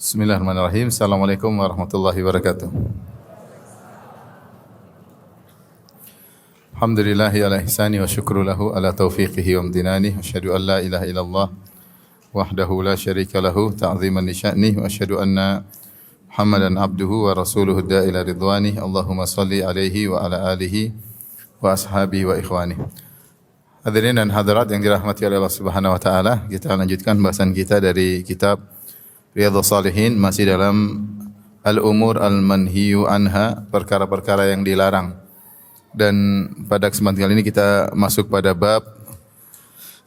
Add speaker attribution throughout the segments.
Speaker 1: Bismillahirrahmanirrahim. Assalamualaikum warahmatullahi wabarakatuh. Alhamdulillahi ala ihsani wa syukru lahu ala taufiqihi wa amdinani. Asyhadu an la ilaha illallah wahdahu la syarika lahu ta'ziman li sya'nih wa asyhadu anna Muhammadan abduhu wa rasuluhu da'ila ridwani. Allahumma salli alaihi wa ala alihi wa ashabihi wa ikhwani. Hadirin dan hadirat yang dirahmati oleh Allah Subhanahu wa taala, kita lanjutkan bahasan kita dari kitab Riyadhus Shalihin, masih dalam al-umur al-manhiyu anha, perkara-perkara yang dilarang. Dan pada kesempatan kali ini kita masuk pada bab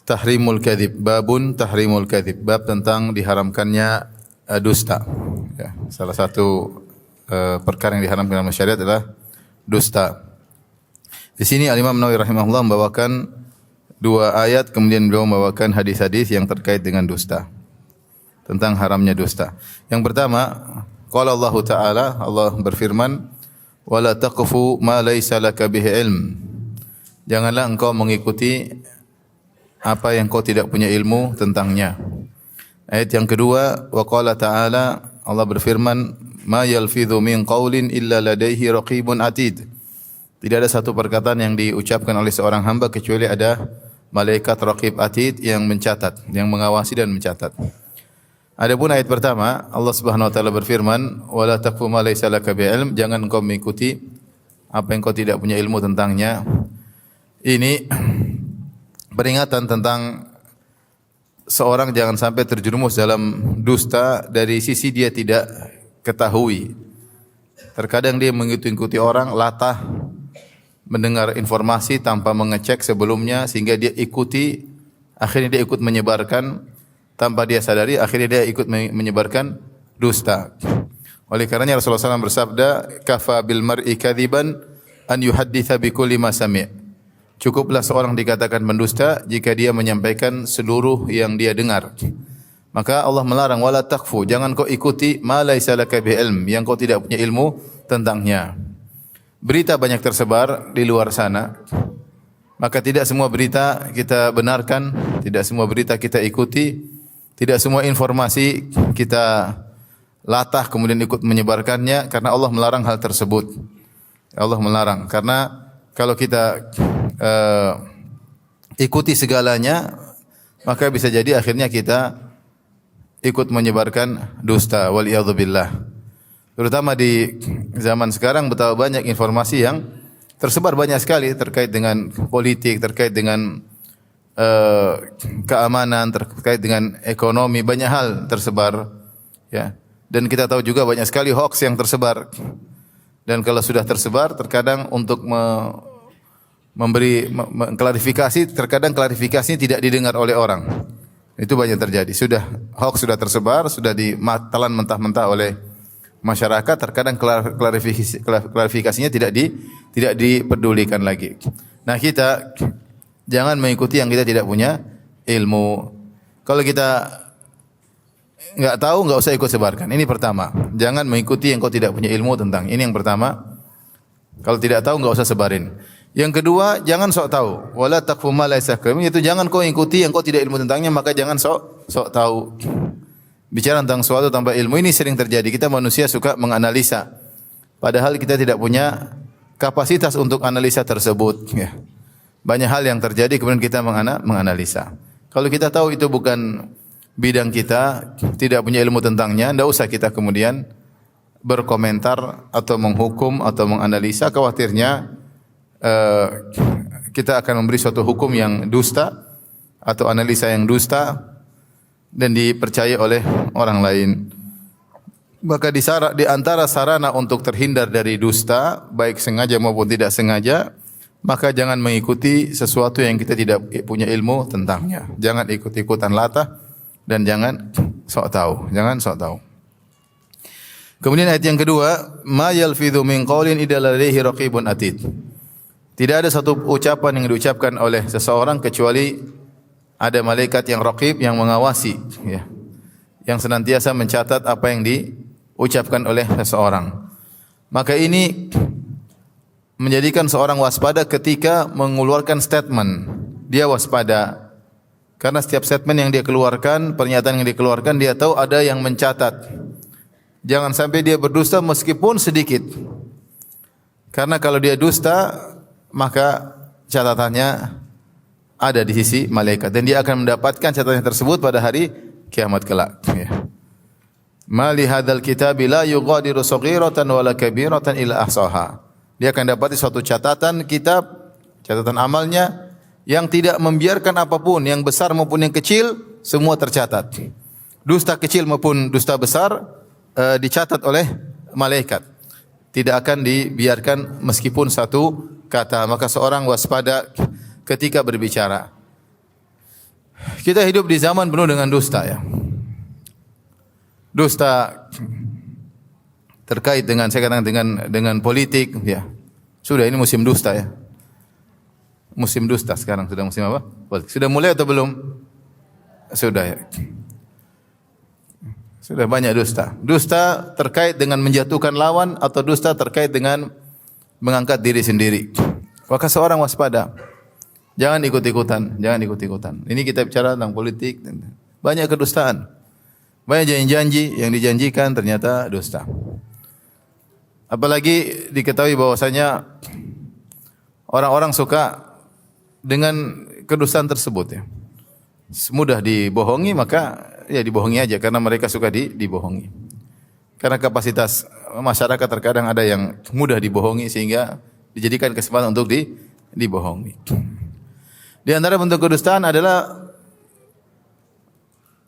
Speaker 1: tahrimul kadzib, babun tahrimul kadzib, bab tentang diharamkannya dusta. Ya, salah satu perkara yang diharamkan dalam syariat adalah dusta. Di sini Al-Imam Nawawi rahimahullah membawakan dua ayat, kemudian beliau membawakan hadis-hadis yang terkait dengan dusta, tentang haramnya dusta. Yang pertama, qala Allah Ta'ala, Allah berfirman, wala taqfu ma laysa laka bihi ilm. Janganlah engkau mengikuti apa yang kau tidak punya ilmu tentangnya. Ayat yang kedua, wa qala Ta'ala, Allah berfirman, ma yalfidhu min qaulin illa ladaihi raqibun atid. Tidak ada satu perkataan yang diucapkan oleh seorang hamba kecuali ada malaikat raqib atid yang mencatat, yang mengawasi dan mencatat. Adapun ayat pertama, Allah Subhanahu wa taala berfirman, wala taqfu ma laysa laka bi ilm, jangan engkau mengikuti apa yang kau tidak punya ilmu tentangnya. Ini peringatan tentang seorang jangan sampai terjerumus dalam dusta dari sisi dia tidak ketahui. Terkadang dia mengikuti orang, latah mendengar informasi tanpa mengecek sebelumnya sehingga dia ikuti, akhirnya dia ikut menyebarkan tanpa dia sadari, akhirnya dia ikut menyebarkan dusta. Oleh karenanya Rasulullah SAW bersabda, kafa bil mar'i kadziban an yuhadditsa bi kulli ma sami'. Cukuplah seorang dikatakan pendusta jika dia menyampaikan seluruh yang dia dengar. Maka Allah melarang, wala taqfu, jangan kau ikuti ma laisa laka bi ilm, yang kau tidak punya ilmu tentangnya. Berita banyak tersebar di luar sana, maka tidak semua berita kita benarkan, tidak semua berita kita ikuti, tidak semua informasi kita latah kemudian ikut menyebarkannya, karena Allah melarang hal tersebut. Allah melarang karena kalau kita ikuti segalanya, maka bisa jadi akhirnya kita ikut menyebarkan dusta, wal iyadzubillah. Terutama di zaman sekarang betapa banyak informasi yang tersebar banyak sekali terkait dengan politik, terkait dengan keamanan, terkait dengan ekonomi, banyak hal tersebar, ya. Dan kita tahu juga banyak sekali hoax yang tersebar. Dan kalau sudah tersebar, terkadang untuk memberi klarifikasi, terkadang klarifikasinya tidak didengar oleh orang. Itu banyak terjadi. Hoax sudah tersebar, sudah ditelan mentah-mentah oleh masyarakat, terkadang klarifikasinya tidak dipedulikan lagi. Nah, kita jangan mengikuti yang kita tidak punya ilmu. Kalau kita enggak tahu, enggak usah ikut sebarkan. Ini pertama. Jangan mengikuti yang kau tidak punya ilmu tentang. Ini yang pertama. Kalau tidak tahu, enggak usah sebarin. Yang kedua, jangan sok tahu. Wala taqfu ma laysa laka, itu jangan kau ikuti yang kau tidak ilmu tentangnya, maka jangan sok tahu. Bicara tentang sesuatu tanpa ilmu ini sering terjadi. Kita manusia suka menganalisa, padahal kita tidak punya kapasitas untuk analisa tersebut. Ya. Banyak hal yang terjadi kemudian kita menganalisa. Kalau kita tahu itu bukan bidang kita, tidak punya ilmu tentangnya, tidak usah kita kemudian berkomentar atau menghukum atau menganalisa. Khawatirnya kita akan memberi suatu hukum yang dusta atau analisa yang dusta dan dipercaya oleh orang lain. Maka di antara sarana untuk terhindar dari dusta, baik sengaja maupun tidak sengaja, maka jangan mengikuti sesuatu yang kita tidak punya ilmu tentangnya. Jangan ikut-ikutan latah dan jangan sok tahu. Jangan sok tahu. Kemudian ayat yang kedua, ma yalfidhu min qaulin illa ladaihi raqibun atid. Tidak ada satu ucapan yang diucapkan oleh seseorang kecuali ada malaikat yang raqib, yang mengawasi, ya, yang senantiasa mencatat apa yang diucapkan oleh seseorang. Maka ini menjadikan seorang waspada ketika mengeluarkan statement. Dia waspada karena setiap statement yang dia keluarkan, pernyataan yang dia keluarkan, dia tahu ada yang mencatat. Jangan sampai dia berdusta meskipun sedikit. Karena kalau dia dusta, maka catatannya ada di sisi malaikat dan dia akan mendapatkan catatan tersebut pada hari kiamat kelak. Ya. Ma li hadzal kitabi la yughadiru shaghiratan wala kabiratan illa ahsaha. Dia akan dapati suatu catatan kitab, catatan amalnya yang tidak membiarkan apapun, yang besar maupun yang kecil, semua tercatat. Dusta kecil maupun dusta besar dicatat oleh malaikat. Tidak akan dibiarkan meskipun satu kata. Maka seorang waspada ketika berbicara. Kita hidup di zaman penuh dengan dusta ya. Dusta terkait dengan saya katakan dengan politik ya. Sudah ini musim dusta ya. Musim dusta sekarang sudah musim apa? Sudah mulai atau belum? Sudah ya. Sudah banyak dusta. Dusta terkait dengan menjatuhkan lawan atau dusta terkait dengan mengangkat diri sendiri. Maka seorang waspada. Jangan ikut-ikutan, jangan ikut-ikutan. Ini kita bicara tentang politik. Banyak kedustaan. Banyak janji-janji yang dijanjikan ternyata dusta. Apalagi diketahui bahwasanya orang-orang suka dengan kedustaan tersebut ya. Mudah dibohongi maka ya dibohongi aja karena mereka suka dibohongi. Karena kapasitas masyarakat terkadang ada yang mudah dibohongi sehingga dijadikan kesempatan untuk dibohongi. Di antara bentuk kedustaan adalah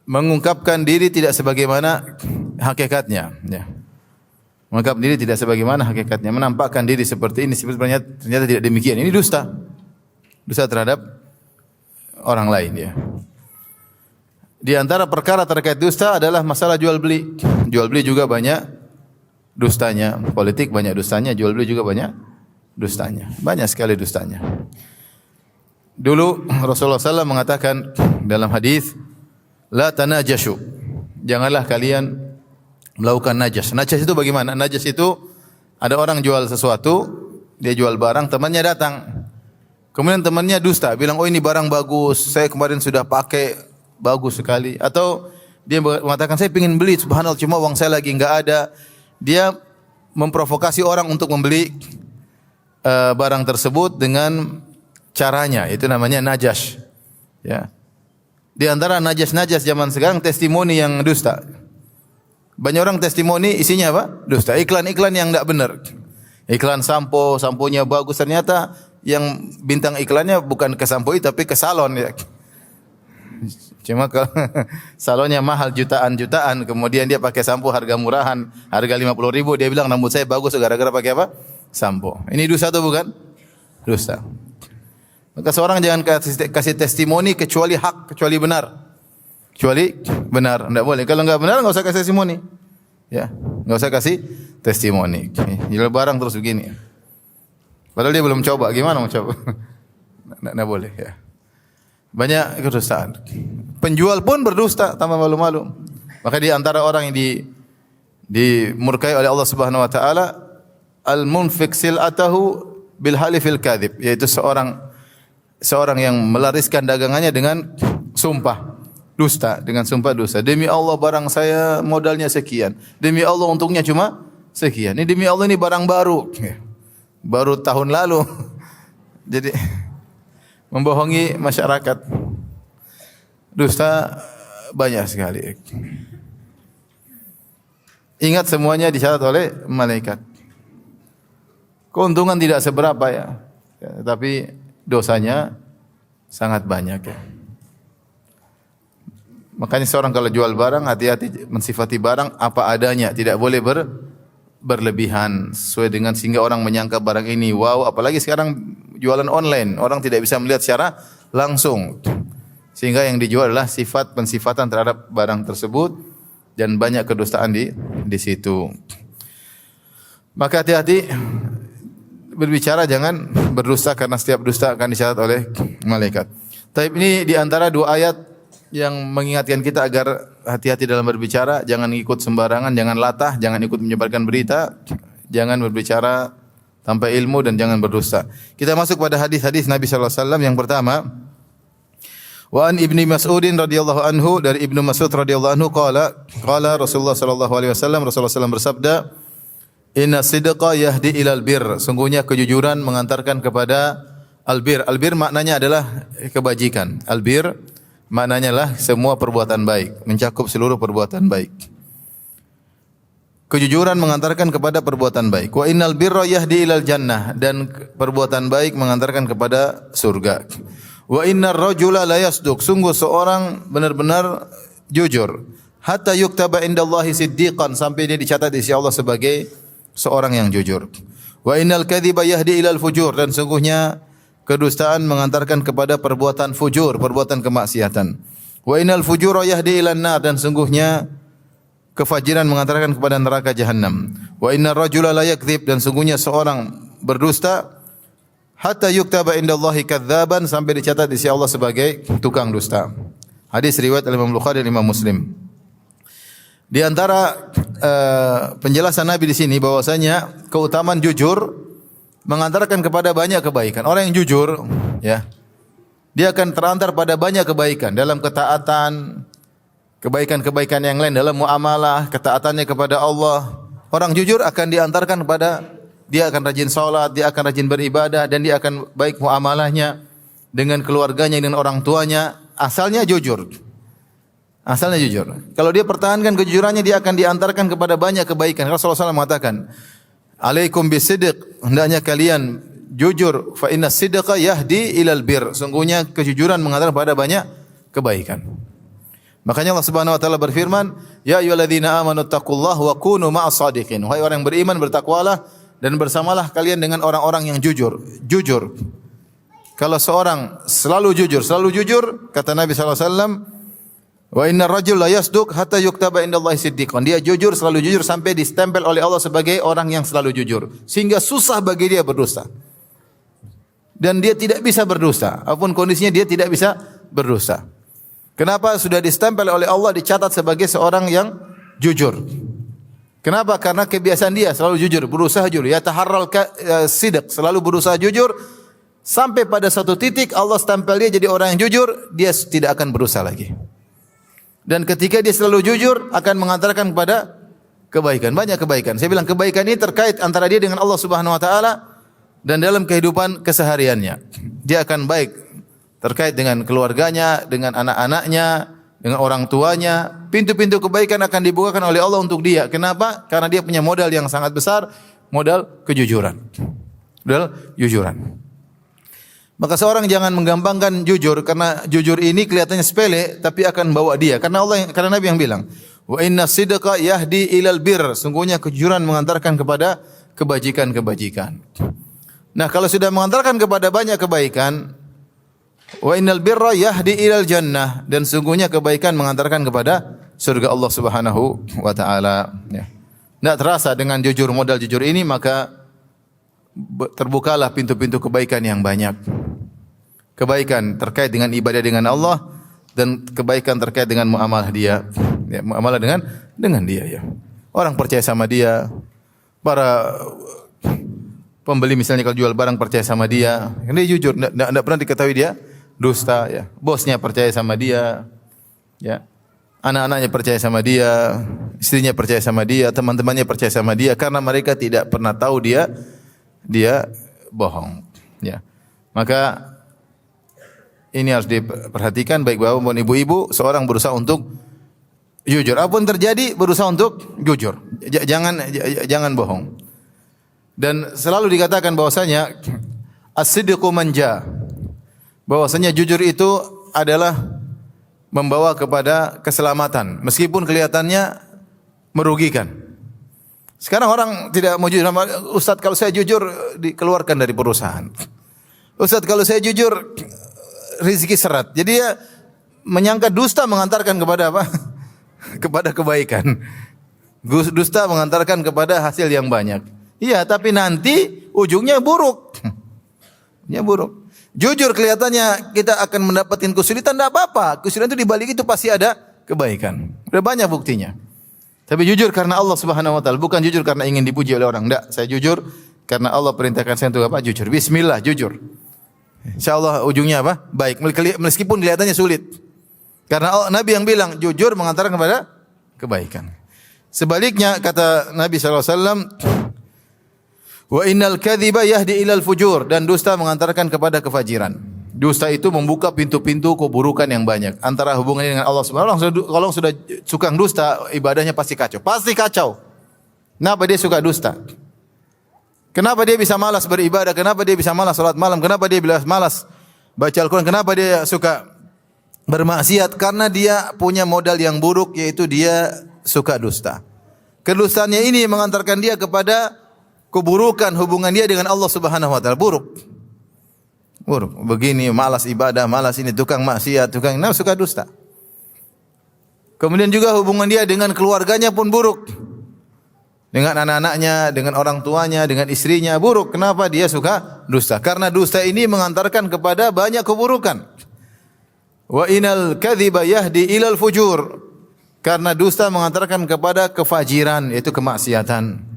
Speaker 1: mengungkapkan diri tidak sebagaimana hakikatnya, ya. Mengungkap diri tidak sebagaimana hakikatnya, menampakkan diri seperti ini sebenarnya ternyata tidak demikian. Ini dusta. Dusta terhadap orang lain ya. Di antara perkara terkait dusta adalah masalah jual beli. Jual beli juga banyak dustanya. Politik banyak dustanya, jual beli juga banyak dustanya. Banyak sekali dustanya. Dulu Rasulullah SAW mengatakan dalam hadis, la tanajashu. Janganlah kalian melakukan najas. Najas itu bagaimana? Najas itu ada orang jual sesuatu, dia jual barang, temannya datang. Kemudian temannya dusta, bilang, "Oh ini barang bagus, saya kemarin sudah pakai, bagus sekali." Atau dia mengatakan, "Saya ingin beli, subhanallah, cuma uang saya lagi enggak ada." Dia memprovokasi orang untuk membeli barang tersebut dengan caranya, itu namanya najas. Ya. Di antara najas-najas zaman sekarang testimoni yang dusta. Banyak orang testimoni isinya apa? Dusta. Iklan-iklan yang enggak benar. Iklan sampo, samponya bagus, ternyata yang bintang iklannya bukan ke sampo itu tapi ke salon ya. Cuma kalau salonnya mahal jutaan-jutaan, kemudian dia pakai sampo harga murahan, harga 50.000, dia bilang rambut saya bagus gara-gara pakai apa? Sampo. Ini dosa atau bukan? Dosa. Maka seorang jangan kasih testimoni kecuali hak, kecuali benar. Kecuali benar, enggak boleh. Kalau enggak benar enggak usah kasih testimoni. Ya, enggak usah kasih testimoni. Jual barang terus begini. Padahal dia belum coba, gimana mau coba? Enggak boleh ya. Banyak kedustaan. Penjual pun berdusta, tambah malu-malu. Maka di antara orang yang dimurkai oleh Allah Subhanahu wa taala, al-munfiq sil'atahu bil halifil kadzib, yaitu seorang yang melariskan dagangannya dengan sumpah dusta, dengan sumpah dusta. Demi Allah barang saya modalnya sekian. Demi Allah untungnya cuma sekian. Ini demi Allah ini barang baru. Baru tahun lalu. Jadi membohongi masyarakat. Dusta banyak sekali. Ingat semuanya dicatat oleh malaikat. Keuntungan tidak seberapa ya, tapi dosanya sangat banyak ya. Makanya seorang kalau jual barang hati-hati mensifati barang apa adanya, tidak boleh berlebihan sesuai dengan sehingga orang menyangka barang ini wow, apalagi sekarang jualan online, orang tidak bisa melihat secara langsung. Sehingga yang dijual adalah pensifatan terhadap barang tersebut dan banyak kedustaan di situ. Maka hati-hati berbicara, jangan berdusta karena setiap dusta akan dicatat oleh malaikat. Tapi ini di antara dua ayat yang mengingatkan kita agar hati-hati dalam berbicara, jangan ikut sembarangan, jangan latah, jangan ikut menyebarkan berita, jangan berbicara tanpa ilmu dan jangan berdusta. Kita masuk pada hadis-hadis Nabi sallallahu alaihi wasallam. Yang pertama, Wa an Ibnu Mas'udin radhiyallahu anhu, dari Ibnu Mas'ud radhiyallahu anhu qala Rasulullah sallallahu alaihi wasallam, Rasulullah sallallahu bersabda, "Inna sidqa yahdi ilal bir." Sungguhnya kejujuran mengantarkan kepada albir. Albir maknanya adalah kebajikan. Albir maknanya lah semua perbuatan baik, mencakup seluruh perbuatan baik. Kejujuran mengantarkan kepada perbuatan baik. Wa innal birra yahdi ilal jannah, dan perbuatan baik mengantarkan kepada surga. Wa innar rajula la yasduq, sungguh seorang benar-benar jujur. Hatta yuktaba indallahi siddiqan, sampai dia dicatat di sisi Allah sebagai seorang yang jujur. Wa innal kadhiba yahdi ilal fujur, dan sungguhnya kedustaan mengantarkan kepada perbuatan fujur, perbuatan kemaksiatan. Wa innal fujura yahdi ilan nar, dan sungguhnya kefajiran mengantarkan kepada neraka jahanam. Wa innar rajula la yakdzib, dan sungguhnya seorang berdusta hatta yuktaba indallahi kadzaban, sampai dicatat di sisi Allah sebagai tukang dusta. Hadis riwayat Imam Bukhari dan Imam Muslim. Di antara penjelasan Nabi di sini bahwasanya keutamaan jujur mengantarkan kepada banyak kebaikan. Orang yang jujur, ya, dia akan terantar pada banyak kebaikan dalam ketaatan, kebaikan-kebaikan yang lain dalam muamalah, ketaatannya kepada Allah. Orang jujur akan diantarkan kepada dia akan rajin salat, dia akan rajin beribadah, dan dia akan baik muamalahnya dengan keluarganya, dengan orang tuanya. Asalnya jujur. Asalnya jujur. Kalau dia pertahankan kejujurannya, dia akan diantarkan kepada banyak kebaikan. Rasulullah SAW mengatakan, "Alaikum bisidq," hendaknya kalian jujur. Fa inna sidqa yahdi ilal bir. Sungguhnya kejujuran mengantarkan kepada banyak kebaikan. Makanya Allah Subhanahu wa taala berfirman, "Ya ayyuhalladzina amanu taqullaha wa kunu ma'as shadiqin." Wahai orang yang beriman, bertakwalah dan bersamalah kalian dengan orang-orang yang jujur. Jujur. Kalau seorang selalu jujur, kata Nabi sallallahu alaihi wasallam, "Wa innar rajul la yasduq hatta yuktaba indallahi siddiqan." Dia jujur, selalu jujur sampai distempel oleh Allah sebagai orang yang selalu jujur, sehingga susah bagi dia berdusta. Dan dia tidak bisa berdusta, apapun kondisinya dia tidak bisa berdusta. Kenapa? Sudah distempel oleh Allah, dicatat sebagai seorang yang jujur. Kenapa? Karena kebiasaan dia selalu jujur, berusaha jujur. Ya taharral sidq, selalu berusaha jujur, sampai pada satu titik Allah stempel dia jadi orang yang jujur, dia tidak akan berusaha lagi. Dan ketika dia selalu jujur akan mengantarkan kepada kebaikan, banyak kebaikan. Saya bilang kebaikan ini terkait antara dia dengan Allah Subhanahu wa taala dan dalam kehidupan kesehariannya. Dia akan baik terkait dengan keluarganya, dengan anak-anaknya, dengan orang tuanya. Pintu-pintu kebaikan akan dibukakan oleh Allah untuk dia. Kenapa? Karena dia punya modal yang sangat besar, modal kejujuran. Modal kejujuran. Maka seorang jangan menggampangkan jujur, karena jujur ini kelihatannya sepele tapi akan bawa dia. Karena Nabi yang bilang, "Wa inna sidqa yahdi ilal bir." Sungguhnya kejujuran mengantarkan kepada kebajikan-kebajikan. Nah, kalau sudah mengantarkan kepada banyak kebaikan, wa innal birra yahdi ilal jannah, dan sungguhnya kebaikan mengantarkan kepada surga Allah Subhanahu wa taala, ya. Tidak terasa dengan jujur, modal jujur ini, maka terbukalah pintu-pintu kebaikan yang banyak. Kebaikan terkait dengan ibadah dengan Allah dan kebaikan terkait dengan muamalah dia, ya, muamalah dengan dia, ya. Orang percaya sama dia, para pembeli misalnya kalau jual barang percaya sama dia, dia jujur, tidak pernah diketahui dia dusta, ya. Bosnya percaya sama dia, ya. Anak-anaknya percaya sama dia, istrinya percaya sama dia, teman-temannya percaya sama dia, karena mereka tidak pernah tahu dia bohong, ya. Maka ini harus diperhatikan baik bapak maupun ibu-ibu, seorang berusaha untuk jujur. Apapun terjadi berusaha untuk jujur. Jangan bohong. Dan selalu dikatakan bahwasanya as-sidqu manja. Bahwasanya jujur itu adalah membawa kepada keselamatan meskipun kelihatannya merugikan. Sekarang orang tidak mau jujur. Ustaz, kalau saya jujur dikeluarkan dari perusahaan. Ustaz, kalau saya jujur rezeki seret. Jadi dia menyangka dusta mengantarkan kepada apa? Kepada kebaikan. Dusta mengantarkan kepada hasil yang banyak. Iya, tapi nanti ujungnya buruk. Ya buruk. Jujur kelihatannya kita akan mendapatkan kesulitan, tidak apa-apa. Kesulitan itu dibalik itu pasti ada kebaikan. Sudah banyak buktinya. Tapi jujur karena Allah Subhanahu wa taala, bukan jujur karena ingin dipuji oleh orang. Tidak, saya jujur karena Allah perintahkan saya untuk apa? Jujur. Bismillah, jujur. Insyaallah ujungnya apa? Baik, meskipun kelihatannya sulit. Karena Nabi yang bilang jujur mengantarkan kepada kebaikan. Sebaliknya kata Nabi sallallahu alaihi wasallam, wa innal kadhiba yahdi ilal fujur, dan dusta mengantarkan kepada kefajiran. Dusta itu membuka pintu-pintu keburukan yang banyak. Antara hubungannya dengan Allah Subhanahu wa taala, kalau sudah suka dusta, ibadahnya pasti kacau. Pasti kacau. Kenapa dia suka dusta? Kenapa dia bisa malas beribadah? Kenapa dia bisa malas salat malam? Kenapa dia bisa malas baca Al-Quran? Kenapa dia suka bermaksiat? Karena dia punya modal yang buruk, yaitu dia suka dusta. Kedustaannya ini mengantarkan dia kepada keburukan hubungan dia dengan Allah Subhanahu wa taala. Buruk. Begini, malas ibadah, malas ini, tukang maksiat, suka dusta. Kemudian juga hubungan dia dengan keluarganya pun buruk. Dengan anak-anaknya, dengan orang tuanya, dengan istrinya buruk. Kenapa dia suka dusta? Karena dusta ini mengantarkan kepada banyak keburukan. Wa innal kadhiba yahdi ilal fujur. Karena dusta mengantarkan kepada kefajiran, yaitu kemaksiatan.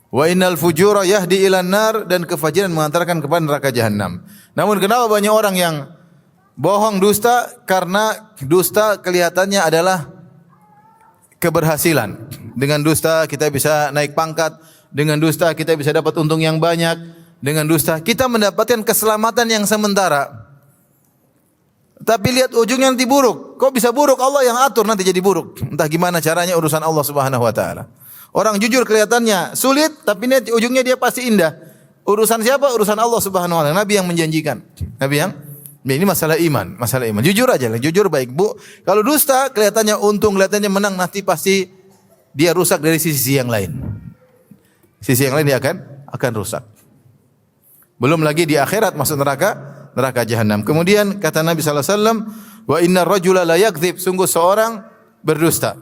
Speaker 1: Wa innal fujura yahdi ilan nar, dan kefajiran mengantarkan kepada neraka jahanam. Namun kenapa banyak orang yang bohong dusta? Karena dusta kelihatannya adalah keberhasilan. Dengan dusta kita bisa naik pangkat, dengan dusta kita bisa dapat untung yang banyak, dengan dusta kita mendapatkan keselamatan yang sementara. Tapi lihat ujungnya nanti buruk. Kok bisa buruk? Allah yang atur nanti jadi buruk. Entah gimana caranya urusan Allah Subhanahu wa taala. Orang jujur kelihatannya sulit, tapi nanti ujungnya dia pasti indah. Urusan siapa? Urusan Allah Subhanahu wa taala. Nabi yang menjanjikan. Ini masalah iman, Jujur aja, jujur baik, Bu. Kalau dusta kelihatannya untung, kelihatannya menang, nanti pasti dia rusak dari sisi yang lain. Sisi yang lain dia akan rusak. Belum lagi di akhirat masuk neraka jahanam. Kemudian kata Nabi sallallahu alaihi wasallam, wa innar rajula la yakdzib, sungguh seorang berdusta.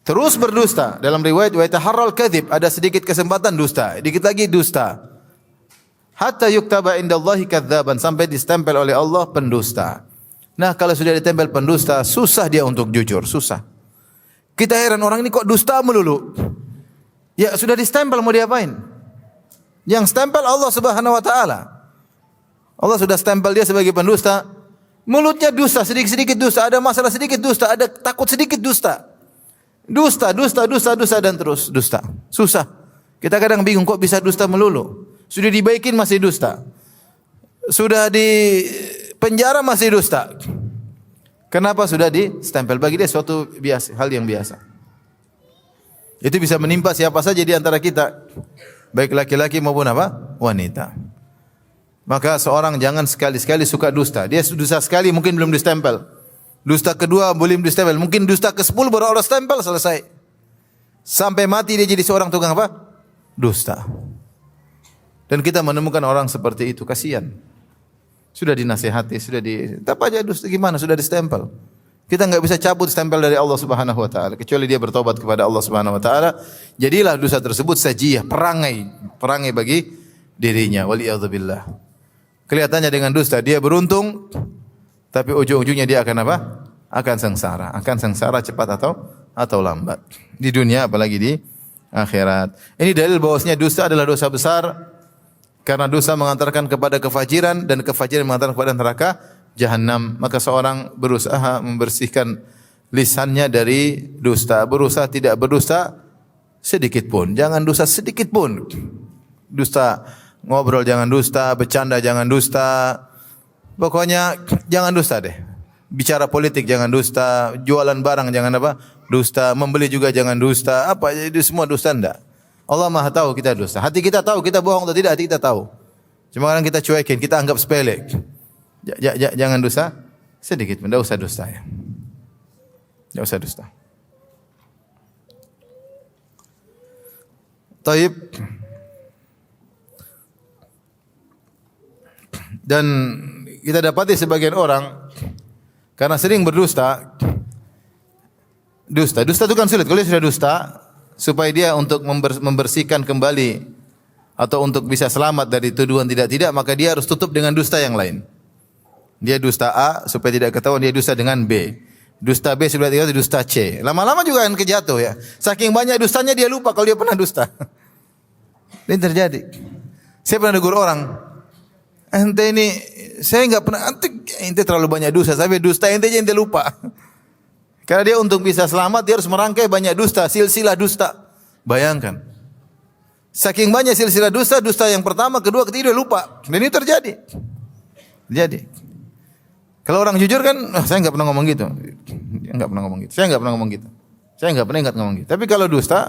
Speaker 1: Terus berdusta. Dalam riwayat wa yataharral kadzib, ada sedikit kesempatan dusta, dikit lagi dusta. Hatta yuktaba indallahi kadzaban, sampai distempel oleh Allah pendusta. Nah, kalau sudah ditempel pendusta, susah dia untuk jujur, susah. Kita heran, orang ini kok dusta melulu. Ya sudah distempel, mau diapain? Yang stempel Allah Subhanahu wa taala. Allah sudah stempel dia sebagai pendusta. Mulutnya dusta, sedikit-sedikit dusta, ada masalah sedikit dusta, ada takut sedikit dusta. Dusta dan terus dusta. Susah. Kita kadang bingung kok bisa dusta melulu. Sudah dibaikin masih dusta. Sudah di penjara masih dusta. Kenapa? Sudah di stempel. Bagi dia suatu biasa, hal yang biasa. Itu bisa menimpa siapa saja di antara kita, baik laki-laki maupun apa? Wanita. Maka seorang jangan sekali-sekali suka dusta. Dia dusta sekali mungkin belum distempel. Dusta kedua belum distempel. Mungkin dusta ke-10 baru Allah stempel, selesai. Sampai mati dia jadi seorang tukang apa? Dusta. Dan kita menemukan orang seperti itu, kasihan. Sudah dinasihati, tapi aja dusta gimana? Sudah distempel. Kita enggak bisa cabut stempel dari Allah Subhanahu wa taala kecuali dia bertobat kepada Allah Subhanahu wa taala. Jadilah dosa tersebut sajiyah, perangai bagi dirinya. Waliyadzubillah. Kelihatannya dengan dusta dia beruntung, tapi ujung-ujungnya dia akan apa? Akan sengsara cepat atau lambat. Di dunia apalagi di akhirat. Ini dalil bahwasanya dusta adalah dosa besar karena dosa mengantarkan kepada kefajiran dan kefajiran mengantarkan kepada neraka jahanam. Maka seorang berusaha membersihkan lisannya dari dusta, berusaha tidak berdusta sedikit pun. Jangan dusta sedikit pun. Dusta ngobrol jangan dusta, bercanda jangan dusta. Pokoknya jangan dusta deh. Bicara politik jangan dusta, jualan barang jangan apa? Dusta, membeli juga jangan dusta. Apa itu semua dusta enggak? Allah Maha tahu kita dusta. Hati kita tahu kita bohong atau tidak, hati kita tahu. Cuma kadang kita cuekin, kita anggap sepele. Jangan dusta sedikit, enggak usah dusta ya. Enggak usah dusta. Taib. Dan kita dapati sebagian orang karena sering berdusta, dusta itu kan sulit. Kalau dia sudah dusta, supaya dia untuk membersihkan kembali atau untuk bisa selamat dari tuduhan tidak, maka dia harus tutup dengan dusta yang lain. Dia dusta A supaya tidak ketahuan, dia dusta dengan B. Dusta B supaya tidak dusta C. Lama-lama juga akan kejatuh ya. Saking banyak dustanya dia lupa kalau dia pernah dusta. Ini terjadi. Saya pernah negur orang, Ente ini saya enggak pernah ente terlalu banyak dosa, sampai dusta ente aja ente lupa. Karena dia untuk bisa selamat dia harus merangkai banyak dusta, silsilah dusta. Bayangkan. Saking banyak silsilah dusta, dusta yang pertama, kedua, ketiga dia lupa. Dan ini terjadi. Jadi kalau orang jujur kan, saya enggak pernah ngomong gitu. Dia enggak pernah ngomong gitu. Saya enggak pernah ngomong gitu. Saya enggak pernah ingat ngomong gitu. Tapi kalau dusta,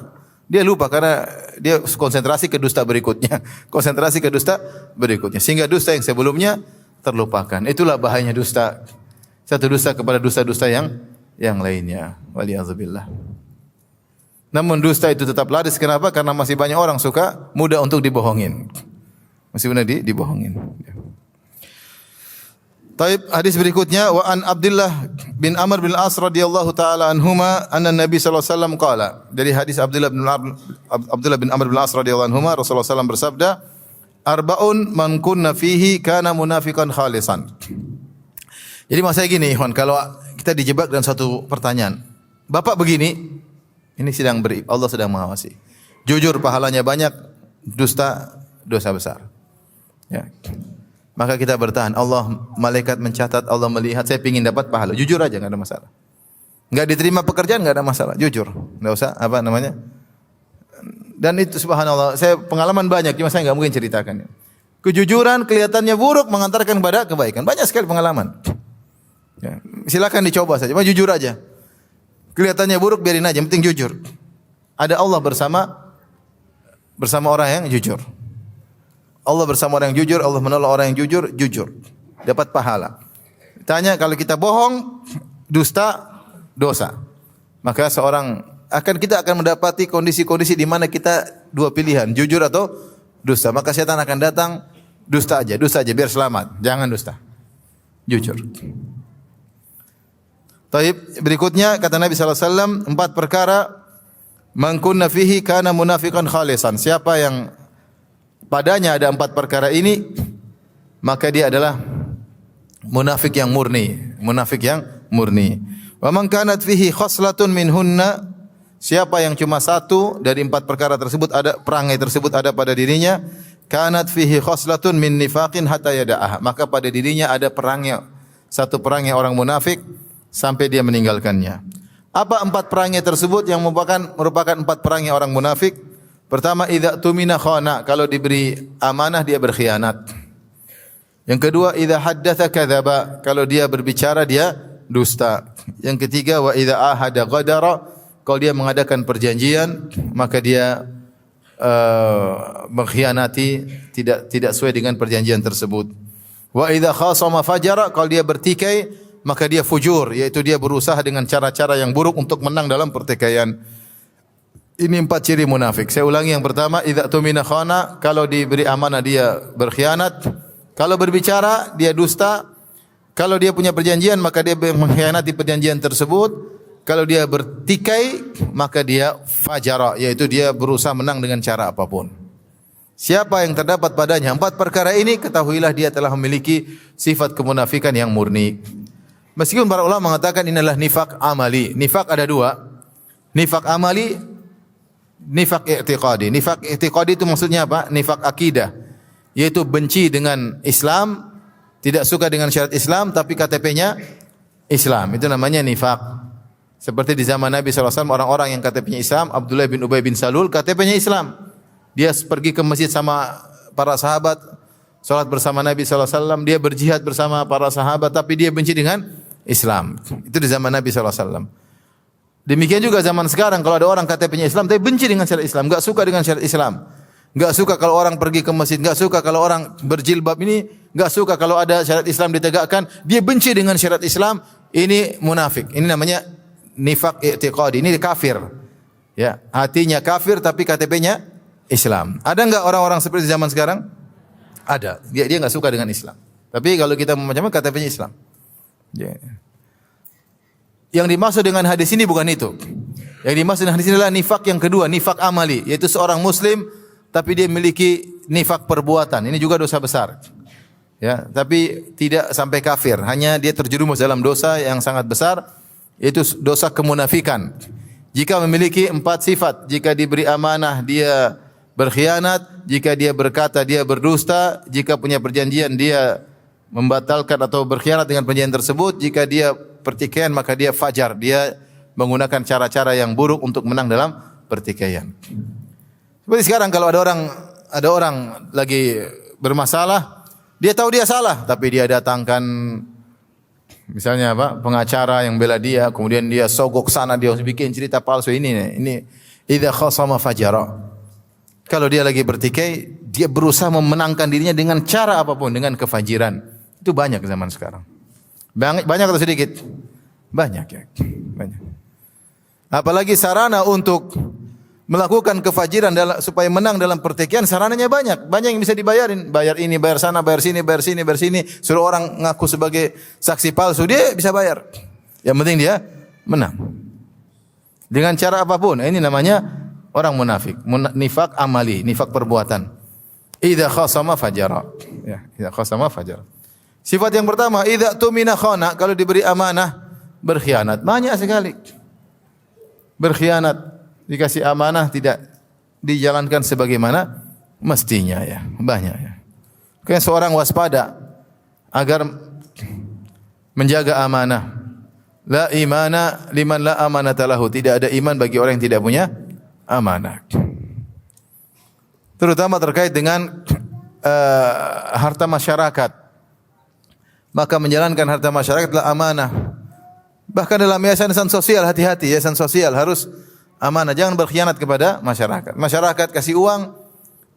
Speaker 1: dia lupa karena dia konsentrasi ke dusta berikutnya. Konsentrasi ke dusta berikutnya. Sehingga dusta yang sebelumnya terlupakan. Itulah bahayanya dusta. Satu dusta kepada dusta-dusta yang lainnya. Waliyadzubillah. Namun dusta itu tetap laris. Kenapa? Karena masih banyak orang suka mudah untuk dibohongin. Masih mudah dibohongin. Taib, hadis berikutnya wa an Abdullah bin Amr bin As radhiyallahu taala anhuma anna Nabi sallallahu alaihi wasallam qala. Dari hadis Abdullah bin Amr bin As radhiyallahu anhuma Rasulullah sallallahu bersabda, "Arbaun man kunna fihi kana munafiqan khalisan." Jadi maksudnya gini, ikhwan, kalau kita dijebak dalam satu pertanyaan. Bapak begini, ini Allah sedang mengawasi. Jujur pahalanya banyak, dusta dosa besar. Ya. Maka kita bertahan. Allah, malaikat mencatat, Allah melihat. Saya ingin dapat pahala. Jujur aja, enggak ada masalah. Enggak diterima pekerjaan, enggak ada masalah. Jujur. Enggak usah Dan itu subhanallah, saya pengalaman banyak, cuma saya enggak mungkin ceritakan. Kejujuran kelihatannya buruk mengantarkan kepada kebaikan. Banyak sekali pengalaman. Ya, silakan dicoba saja. Cuma jujur aja. Kelihatannya buruk, biarin aja. Yang penting jujur. Ada Allah bersama orang yang jujur. Allah bersama orang yang jujur, Allah menolong orang yang jujur. Dapat pahala. Tanya, kalau kita bohong, dusta, dosa. Maka kita akan mendapati kondisi-kondisi di mana kita dua pilihan, jujur atau dusta. Maka setan akan datang, dusta aja, biar selamat. Jangan dusta. Jujur. Taib, berikutnya kata Nabi sallallahu alaihi wasallam, 4 perkara man kunna fihi kana munafiqan khalisan. Siapa yang padanya ada 4 perkara ini, maka dia adalah munafik yang murni. Wa man kanat fihi khaslatun minhunna, siapa yang cuma satu dari 4 perkara tersebut perangai tersebut ada pada dirinya, kanat fihi khaslatun min nifaqin hatta yada'ah, maka pada dirinya ada satu perangai orang munafik sampai dia meninggalkannya. Apa 4 perangai tersebut yang merupakan 4 perangai orang munafik? Pertama, idza tumina khana, kalau diberi amanah dia berkhianat. Yang kedua, idza haddatsa kadzaba, kalau dia berbicara dia dusta. Yang ketiga, wa idza ahada ghadara, kalau dia mengadakan perjanjian maka dia mengkhianati, tidak sesuai dengan perjanjian tersebut. Wa idza khasama fajara, kalau dia bertikai maka dia fujur, yaitu dia berusaha dengan cara-cara yang buruk untuk menang dalam pertikaian. Ini 4 ciri munafik. Saya ulangi, yang pertama, idza tumina khana, kalau diberi amanah dia berkhianat, kalau berbicara dia dusta, kalau dia punya perjanjian maka dia mengkhianati perjanjian tersebut, kalau dia bertikai maka dia fajara, yaitu dia berusaha menang dengan cara apapun. Siapa yang terdapat padanya 4 perkara ini, ketahuilah dia telah memiliki sifat kemunafikan yang murni. Meskipun para ulama mengatakan inilah nifak amali. Nifak ada 2. Nifak amali, nifak i'tiqadi. Nifak i'tiqadi itu maksudnya apa? Nifak akidah, yaitu benci dengan Islam, tidak suka dengan syariat Islam tapi KTP-nya Islam. Itu namanya nifak. Seperti di zaman Nabi SAW, orang-orang yang KTP-nya Islam, Abdullah bin Ubay bin Salul, KTP-nya Islam. Dia pergi ke masjid sama para sahabat, salat bersama Nabi SAW, dia berjihad bersama para sahabat, tapi dia benci dengan Islam. Itu di zaman Nabi SAW. Demikian juga zaman sekarang, kalau ada orang KTP-nya Islam tapi benci dengan syariat Islam, enggak suka dengan syariat Islam, enggak suka kalau orang pergi ke masjid, enggak suka kalau orang berjilbab, ini enggak suka kalau ada syariat Islam ditegakkan, dia benci dengan syariat Islam, ini munafik. Ini namanya nifak i'tiqadi, ini kafir. Ya, hatinya kafir tapi KTP-nya Islam. Ada enggak orang-orang seperti zaman sekarang? Ada. Dia enggak suka dengan Islam. Tapi kalau kita macam-macam KTP-nya Islam. Ya. Yang dimaksud dengan hadis ini bukan itu. Yang dimaksud dengan hadis ini adalah nifak yang kedua, nifak amali, yaitu seorang muslim tapi dia memiliki nifak perbuatan. Ini juga dosa besar. Ya, tapi tidak sampai kafir, hanya dia terjerumus dalam dosa yang sangat besar, yaitu dosa kemunafikan. Jika memiliki 4 sifat, jika diberi amanah dia berkhianat, jika dia berkata dia berdusta, jika punya perjanjian dia membatalkan atau berkhianat dengan perjanjian tersebut, jika dia pertikaian maka dia fajar, dia menggunakan cara-cara yang buruk untuk menang dalam pertikaian. Seperti sekarang kalau ada orang lagi bermasalah, dia tahu dia salah, tapi dia datangkan misalnya pengacara yang bela dia, kemudian dia sogok sana, dia bikin cerita palsu ini idza khasama fajara. Kalau dia lagi bertikai, dia berusaha memenangkan dirinya dengan cara apapun, dengan kefajiran. Itu banyak zaman sekarang. Banyak atau sedikit? Banyak ya. Banyak. Apalagi sarana untuk melakukan kefajiran supaya menang dalam pertikaian, sarananya banyak. Banyak yang bisa dibayarin. Bayar ini, bayar sana, bayar sini, bayar sini, bayar sini. Suruh orang ngaku sebagai saksi palsu, dia bisa bayar. Yang penting dia menang. Dengan cara apapun. Ini namanya orang munafik. Nifak amali, nifak perbuatan. Idza khasama fajara. Ya, idza khasama fajara. Sifat yang pertama, idza tumina khana, kalau diberi amanah berkhianat. Banyak sekali. Berkhianat. Dikasih amanah tidak dijalankan sebagaimana mestinya ya. Banyak ya. Kayak seorang waspada agar menjaga amanah. La imana liman la amanata lahu. Tidak ada iman bagi orang yang tidak punya amanah. Terutama terkait dengan harta masyarakat. Maka menjalankan harta masyarakat adalah amanah. Bahkan dalam yayasan sosial, hati-hati, yayasan sosial harus amanah, jangan berkhianat kepada masyarakat. Masyarakat kasih uang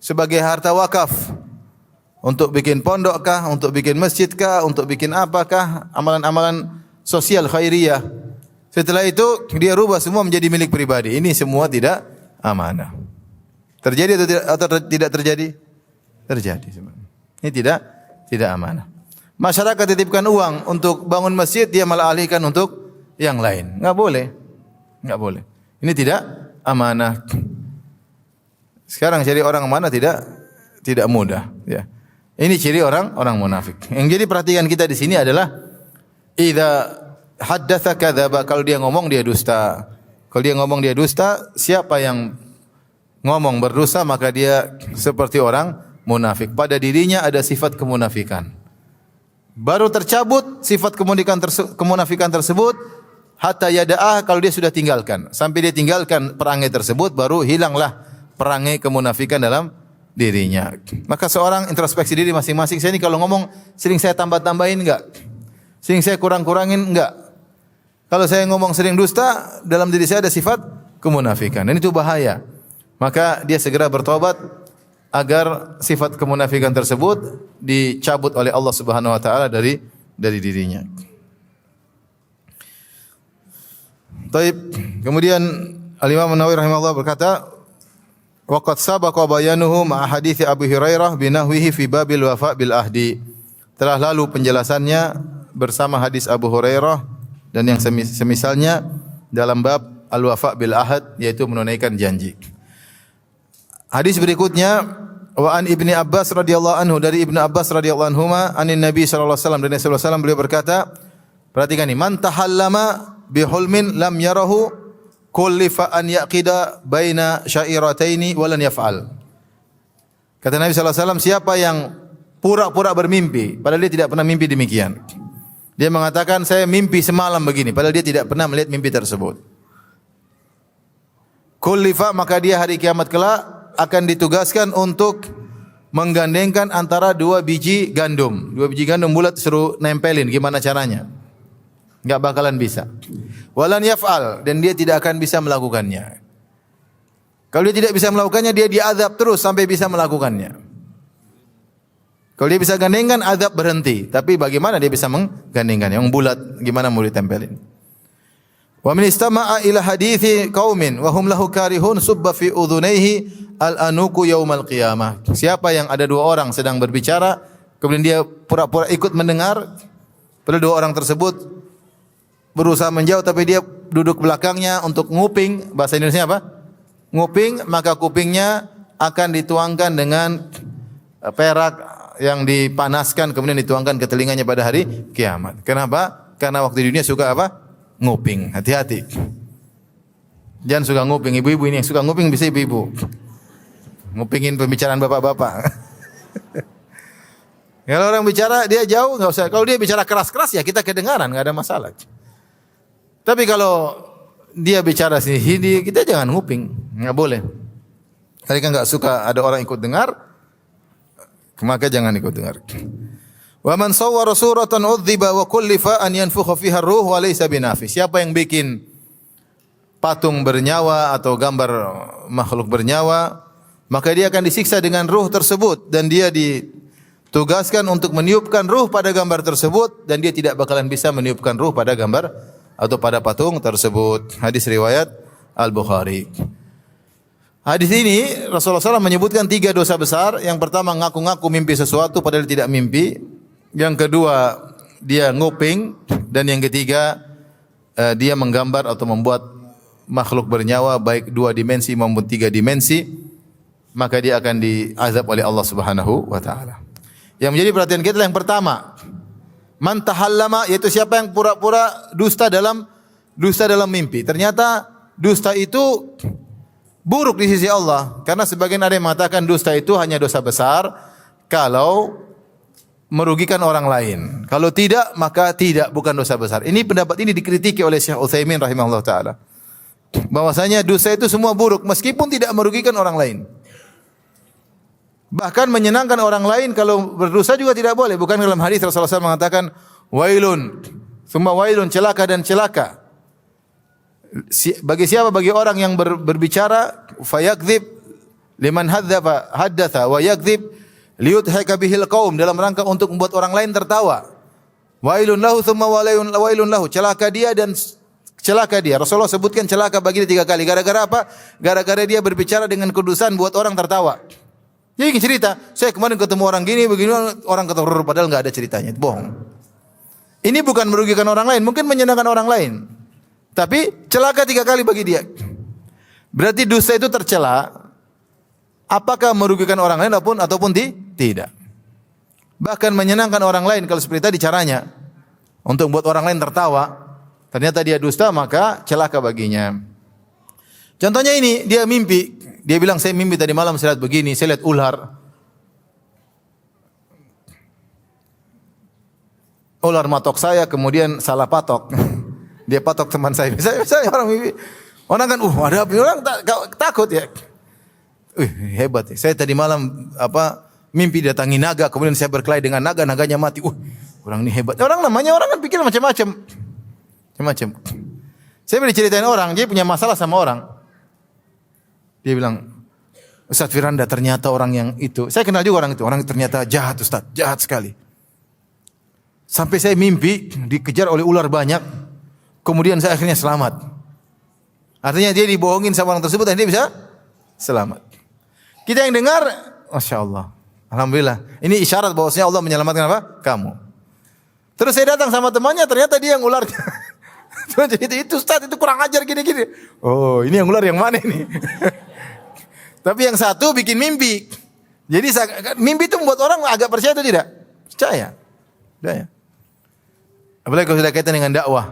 Speaker 1: sebagai harta wakaf untuk bikin pondok kah, untuk bikin masjid kah, untuk bikin apakah, amalan-amalan sosial khairiyah. Setelah itu dia rubah semua menjadi milik pribadi. Ini semua tidak amanah. Terjadi atau tidak terjadi? Terjadi sebenarnya. Ini tidak amanah. Masyarakat titipkan uang untuk bangun masjid, dia malah alihkan untuk yang lain. Enggak boleh. Enggak boleh. Ini tidak amanah. Sekarang cari orang amanah tidak mudah, ya. Ini ciri orang munafik. Yang jadi perhatian kita di sini adalah idza haddatsa kadzaba, kalau dia ngomong dia dusta. Kalau dia ngomong dia dusta, siapa yang ngomong berdusta maka dia seperti orang munafik. Pada dirinya ada sifat kemunafikan. Baru tercabut sifat kemunafikan tersebut hatta yada'ah, kalau dia sudah tinggalkan. Sampai dia tinggalkan perangai tersebut, baru hilanglah perangai kemunafikan dalam dirinya. Maka seorang introspeksi diri masing-masing. Saya ini kalau ngomong sering saya tambah-tambahin enggak? Sering saya kurang-kurangin enggak? Kalau saya ngomong sering dusta, dalam diri saya ada sifat kemunafikan. Dan itu bahaya. Maka dia segera bertobat agar sifat kemunafikan tersebut dicabut oleh Allah Subhanahu wa taala dari dirinya. Taib. Kemudian Al-Imam An-Nawawi rahimahullah berkata, wa qad sabaqa bayanuhu ma'a hadits Abu Hurairah binahwihi fi babil wafa bil ahdi. Telah lalu penjelasannya bersama hadis Abu Hurairah dan yang semisalnya dalam bab al-wafa bil ahad, yaitu menunaikan janji. Hadis berikutnya, wa an Ibni Abbas radhiyallahu anhu, dari Ibnu Abbas radhiyallahu anhuma, anin Nabi sallallahu alaihi wasallam, dari Nabi sallallahu alaihi wasallam beliau berkata, perhatikan ini, man tahallama bihulmin lam yarahu kullifa an yaqida baina syairataini walan yaf'al. Kata Nabi sallallahu alaihi wasallam, siapa yang pura-pura bermimpi padahal dia tidak pernah mimpi demikian. Dia mengatakan saya mimpi semalam begini padahal dia tidak pernah melihat mimpi tersebut. Kullifa, maka dia hari kiamat kelak akan ditugaskan untuk menggandengkan antara dua biji gandum. Dua biji gandum bulat suruh nempelin, gimana caranya? Enggak bakalan bisa. Walan yaf'al, dan dia tidak akan bisa melakukannya. Kalau dia tidak bisa melakukannya, dia diazab terus sampai bisa melakukannya. Kalau dia bisa gandengkan, azab berhenti. Tapi bagaimana dia bisa menggandengkannya? Yang bulat, gimana mau ditempelin? Wa min istama'a ila hadithi qaumin wa hum lahu karihun subba fi udhunaihi al-anuku yaumal qiyamah. Siapa yang ada dua orang sedang berbicara, kemudian dia pura-pura ikut mendengar, padahal dua orang tersebut berusaha menjauh tapi dia duduk belakangnya untuk nguping, bahasa Indonesia apa? Nguping, maka kupingnya akan dituangkan dengan perak yang dipanaskan kemudian dituangkan ke telinganya pada hari kiamat. Kenapa? Karena waktu di dunia suka apa? Nguping. Hati-hati. Jangan suka nguping. Ibu-ibu ini yang suka nguping bisa ibu-ibu. ngupingin pembicaraan bapak-bapak. Kalau orang bicara dia jauh nggak usah. Kalau dia bicara keras-keras ya kita kedengaran, nggak ada masalah. Tapi kalau dia bicara sini, kita jangan nguping, nggak boleh. Mereka nggak suka ada orang ikut dengar, maka jangan ikut dengar. Wa man sawwara suratan udziba wa kullifa an yanfukha fiha ar-ruh wa laysa binafi. Siapa yang bikin patung bernyawa atau gambar makhluk bernyawa, maka dia akan disiksa dengan ruh tersebut dan dia ditugaskan untuk meniupkan ruh pada gambar tersebut dan dia tidak bakalan bisa meniupkan ruh pada gambar atau pada patung tersebut. Hadis riwayat Al-Bukhari. Hadis ini Rasulullah SAW menyebutkan 3 dosa besar. Yang pertama ngaku-ngaku mimpi sesuatu padahal tidak mimpi. Yang kedua dia nguping dan yang ketiga dia menggambar atau membuat makhluk bernyawa baik 2 dimensi maupun 3 dimensi, maka dia akan diazab oleh Allah Subhanahu wa taala. Yang menjadi perhatian kita yang pertama, man tahallama, yaitu siapa yang pura-pura dusta dalam mimpi. Ternyata dusta itu buruk di sisi Allah, karena sebagian ada yang mengatakan dusta itu hanya dosa besar kalau merugikan orang lain. Kalau tidak maka bukan dosa besar. Ini pendapat ini dikritiki oleh Syekh Utsaimin rahimahullah taala. Bahwasanya dosa itu semua buruk meskipun tidak merugikan orang lain. Bahkan menyenangkan orang lain kalau berdosa juga tidak boleh. Bukan dalam hadis Rasulullah SAW mengatakan wailun, summa wailun, celaka dan celaka. Bagi siapa? Bagi orang yang berbicara fayakdzib liman haddatha wa yakdzib liyudhika bihil qaum, dalam rangka untuk membuat orang lain tertawa. Wailun lahu summa wailun lahu, celaka dia dan celaka dia. Rasulullah sebutkan celaka bagi dia 3 kali. Gara-gara apa? Gara-gara dia berbicara dengan kudusan buat orang tertawa. Jadi cerita, saya kemarin ketemu orang gini, begini, orang ketawa, padahal enggak ada ceritanya. Itu bohong. Ini bukan merugikan orang lain, mungkin menyenangkan orang lain. Tapi celaka 3 kali bagi dia. Berarti dosa itu tercela. Apakah merugikan orang lain ataupun tidak. Bahkan menyenangkan orang lain kalau seperti tadi caranya. Untuk membuat orang lain tertawa. Ternyata dia dusta, maka celaka baginya. Contohnya ini, dia mimpi. Dia bilang, saya mimpi tadi malam saya lihat begini, saya lihat ular. Ular matok saya, kemudian salah patok. Dia patok teman saya. Saya orang mimpi. Orang kan, ada apa? Orang takut ya. Hebat ya. Saya tadi malam mimpi datangi naga, kemudian saya berkelahi dengan naga, naganya mati. Orang ini hebat. Orang kan pikir macam-macam. Saya beri ceritain orang, dia punya masalah sama orang. Dia bilang, Ustaz Firanda ternyata orang yang itu. Saya kenal juga orang itu. Orang itu ternyata jahat Ustaz, jahat sekali. Sampai saya mimpi dikejar oleh ular banyak. Kemudian saya akhirnya selamat. Artinya dia dibohongin sama orang tersebut dan dia bisa selamat. Kita yang dengar, Masya Allah, Alhamdulillah. Ini isyarat bahwasanya Allah menyelamatkan apa? Kamu. Terus saya datang sama temannya, ternyata dia yang ularnya. Jadi itu Ustaz, itu kurang ajar gini-gini. Oh, ini yang ular yang mana ini? Tapi yang satu bikin mimpi. Jadi mimpi itu membuat orang agak percaya atau tidak? Percaya. Apalagi kalau sudah kaitan dengan dakwah.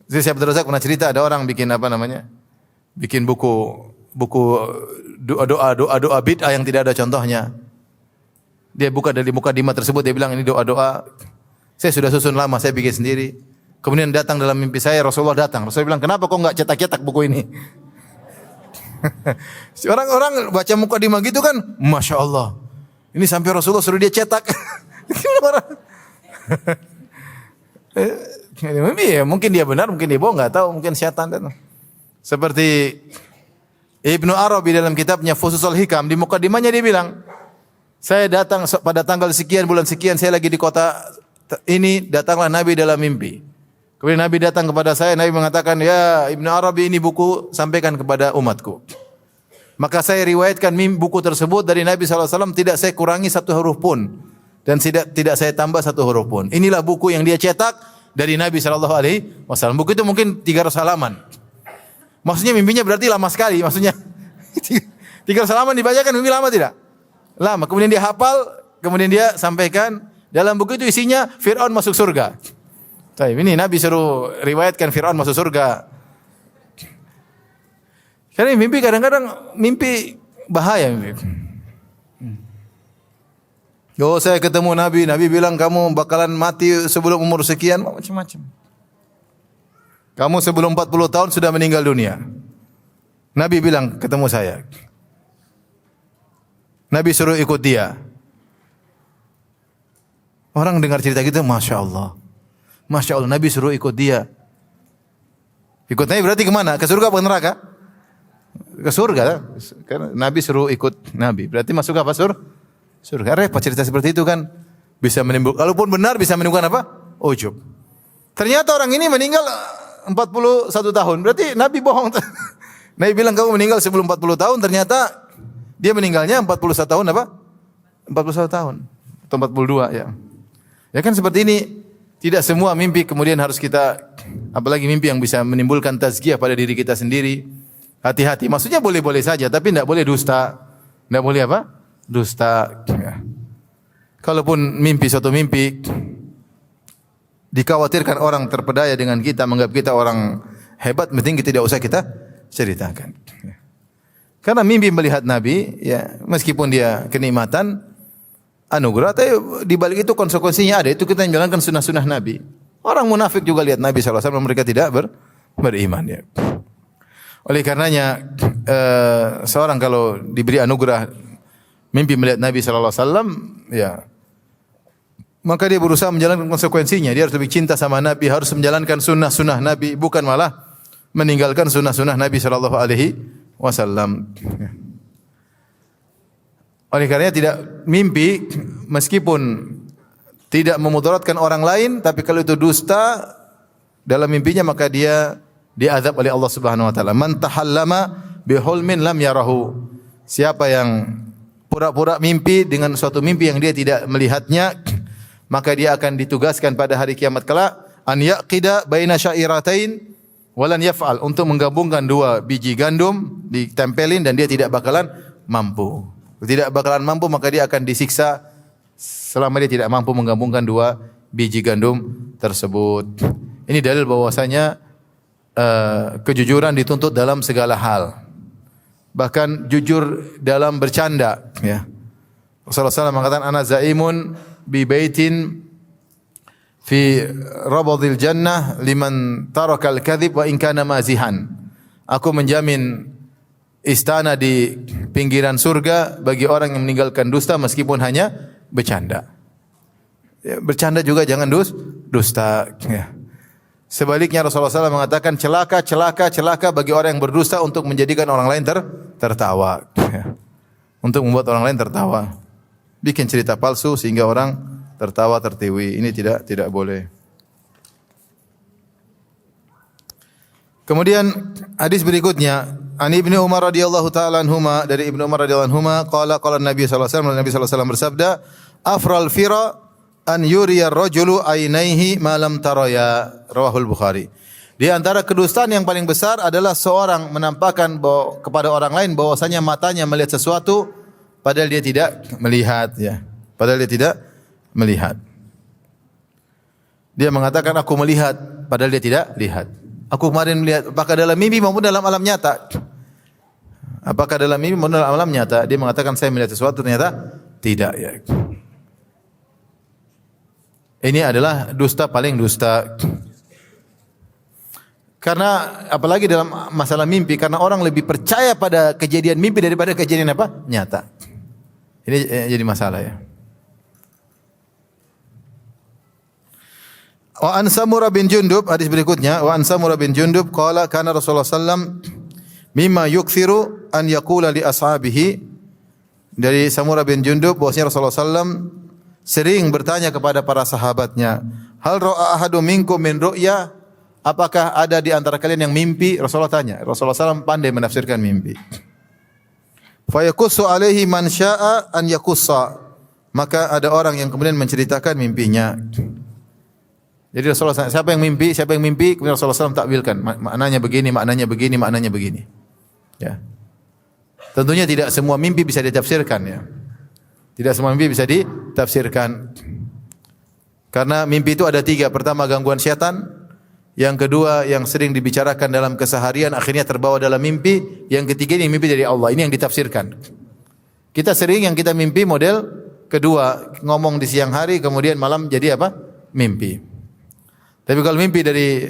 Speaker 1: Jadi saya pernah cerita ada orang bikin bikin buku doa bid'ah yang tidak ada contohnya. Dia buka dari mukadimah tersebut, dia bilang ini doa-doa saya sudah susun lama, saya bikin sendiri. Kemudian datang dalam mimpi saya, Rasulullah datang. Rasulullah bilang, kenapa kok enggak cetak-cetak buku ini? Orang-orang baca mukadimah gitu kan, Masya Allah. Ini sampai Rasulullah suruh dia cetak. Mungkin dia benar, mungkin dia bohong, enggak tahu, mungkin syaitan dan seperti Ibnu Arabi dalam kitabnya Fususul Hikam, di mukadimahnya dia bilang, saya datang pada tanggal sekian bulan sekian, saya lagi di kota ini, datanglah Nabi dalam mimpi. Kemudian Nabi datang kepada saya, Nabi mengatakan, ya Ibnu Arabi, ini buku, sampaikan kepada umatku. Maka saya riwayatkan buku tersebut dari Nabi SAW, tidak saya kurangi 1 huruf pun. Dan tidak saya tambah 1 huruf pun. Inilah buku yang dia cetak dari Nabi SAW. Buku itu mungkin 300 halaman. Maksudnya mimpinya berarti lama sekali. Maksudnya 300 halaman dibacakan, mimpi lama tidak? Lama. Kemudian dia hafal, kemudian dia sampaikan. Dalam buku itu isinya Fir'aun masuk surga. Ini Nabi suruh riwayatkan Fir'aun masuk surga. Karena mimpi kadang-kadang mimpi bahaya. Oh, saya ketemu Nabi, Nabi bilang kamu bakalan mati sebelum umur sekian, macam-macam. Kamu sebelum 40 tahun sudah meninggal dunia. Nabi bilang ketemu saya. Nabi suruh ikut dia. Orang dengar cerita gitu, Masya Allah. Masya Allah, Nabi suruh ikut dia. Ikut Nabi berarti kemana? Ke surga atau ke neraka? Ke surga. Karena Nabi suruh ikut Nabi. Berarti masuk apa surga. Repot cerita seperti itu kan. Bisa menimbulkan, kalaupun benar bisa menimbulkan apa? Ujub. Ternyata orang ini meninggal 41 tahun. Berarti Nabi bohong. Nabi bilang kamu meninggal sebelum 40 tahun. Ternyata dia meninggalnya 41 tahun apa? 41 tahun. Atau 42 ya. Ya kan seperti ini. Tidak semua mimpi kemudian harus kita, apalagi mimpi yang bisa menimbulkan tazkiyah pada diri kita sendiri. Hati-hati. Maksudnya boleh-boleh saja, tapi tidak boleh dusta. Tidak boleh apa? Dusta. Ya. Kalaupun suatu mimpi, dikhawatirkan orang terpedaya dengan kita, menganggap kita orang hebat, penting tidak usah kita ceritakan. Ya. Karena mimpi melihat Nabi, ya meskipun dia kenikmatan, anugerah, tapi di balik itu konsekuensinya ada. Itu kita menjalankan sunnah-sunnah Nabi. Orang munafik juga lihat Nabi SAW, mereka tidak beriman. Ya. Oleh karenanya, seorang kalau diberi anugerah mimpi melihat Nabi SAW, ya, maka dia berusaha menjalankan konsekuensinya. Dia harus lebih cinta sama Nabi, harus menjalankan sunnah-sunnah Nabi, bukan malah meninggalkan sunnah-sunnah Nabi SAW. Ya. Oleh karenanya tidak mimpi meskipun tidak memudaratkan orang lain, tapi kalau itu dusta dalam mimpinya maka dia diazab oleh Allah Subhanahu wa taala. Man tahallama bihulmin lam yarahu. Siapa yang pura-pura mimpi dengan suatu mimpi yang dia tidak melihatnya, maka dia akan ditugaskan pada hari kiamat kelak an yaqida baina syairatain walan yaf'al, untuk menggabungkan dua biji gandum ditempelin dan dia tidak bakalan mampu. Tidak bakalan mampu, maka dia akan disiksa selama dia tidak mampu menggabungkan dua biji gandum tersebut. Ini dalil bahwasanya kejujuran dituntut dalam segala hal. Bahkan jujur dalam bercanda. Ya. Rasulullah SAW mengatakan, ana zaimun bi baitin fi rabadil jannah liman tarakal kadhib wa in kana mazihan. Aku menjamin istana di pinggiran surga bagi orang yang meninggalkan dusta meskipun hanya bercanda. Ya, bercanda juga jangan dusta. Ya. Sebaliknya Rasulullah SAW mengatakan celaka bagi orang yang berdusta untuk menjadikan orang lain tertawa. Ya. Untuk membuat orang lain tertawa. Bikin cerita palsu sehingga orang tertawa tertiwi. Ini tidak boleh. Kemudian hadis berikutnya, An Ibnu Umar radhiyallahu taala anhuma, dari Ibnu Umar radhiyallahu anhuma qala Nabi sallallahu alaihi wasallam bersabda, afral fira an yuriya ar-rajulu ainaihi ma lam taraya, rawahul Bukhari. Di antara kedustaan yang paling besar adalah seorang menampakkan kepada orang lain bahwasanya matanya melihat sesuatu padahal dia tidak melihat, ya. Padahal dia tidak melihat. Dia mengatakan aku melihat padahal dia tidak lihat. Aku kemarin melihat, apakah dalam mimpi maupun dalam alam nyata? Apakah dalam mimpi maupun dalam alam nyata? Dia mengatakan saya melihat sesuatu, ternyata tidak. Ya. Ini adalah dusta paling dusta. Karena apalagi dalam masalah mimpi, karena orang lebih percaya pada kejadian mimpi daripada kejadian apa? Nyata. Ini jadi masalah ya. Wa an Samurah bin Jundub, hadis berikutnya, wa an Samurah bin Jundub qala kana Rasulullah sallam mimma yukthiru an yaqula li ashabihi, dari Samurah bin Jundub bahwasanya Rasulullah sallam sering bertanya kepada para sahabatnya, hal ra'a ahadum minkum min ru'ya, apakah ada di antara kalian yang mimpi? Rasulullah tanya. Rasulullah sallam pandai menafsirkan mimpi. Fa yakussu alaihi man syaa an yakussa, maka ada orang yang kemudian menceritakan mimpinya. Jadi Rasulullah SAW, siapa yang mimpi, kemudian Rasulullah SAW takwilkan, maknanya begini, maknanya begini, maknanya begini. Ya. Tentunya tidak semua mimpi bisa ditafsirkan, ya. Tidak semua mimpi bisa ditafsirkan. Karena mimpi itu ada 3. Pertama gangguan syaitan, yang kedua yang sering dibicarakan dalam keseharian akhirnya terbawa dalam mimpi, yang ketiga ini mimpi dari Allah. Ini yang ditafsirkan. Kita sering yang kita mimpi model kedua, ngomong di siang hari kemudian malam jadi apa? Mimpi. Tapi kalau mimpi dari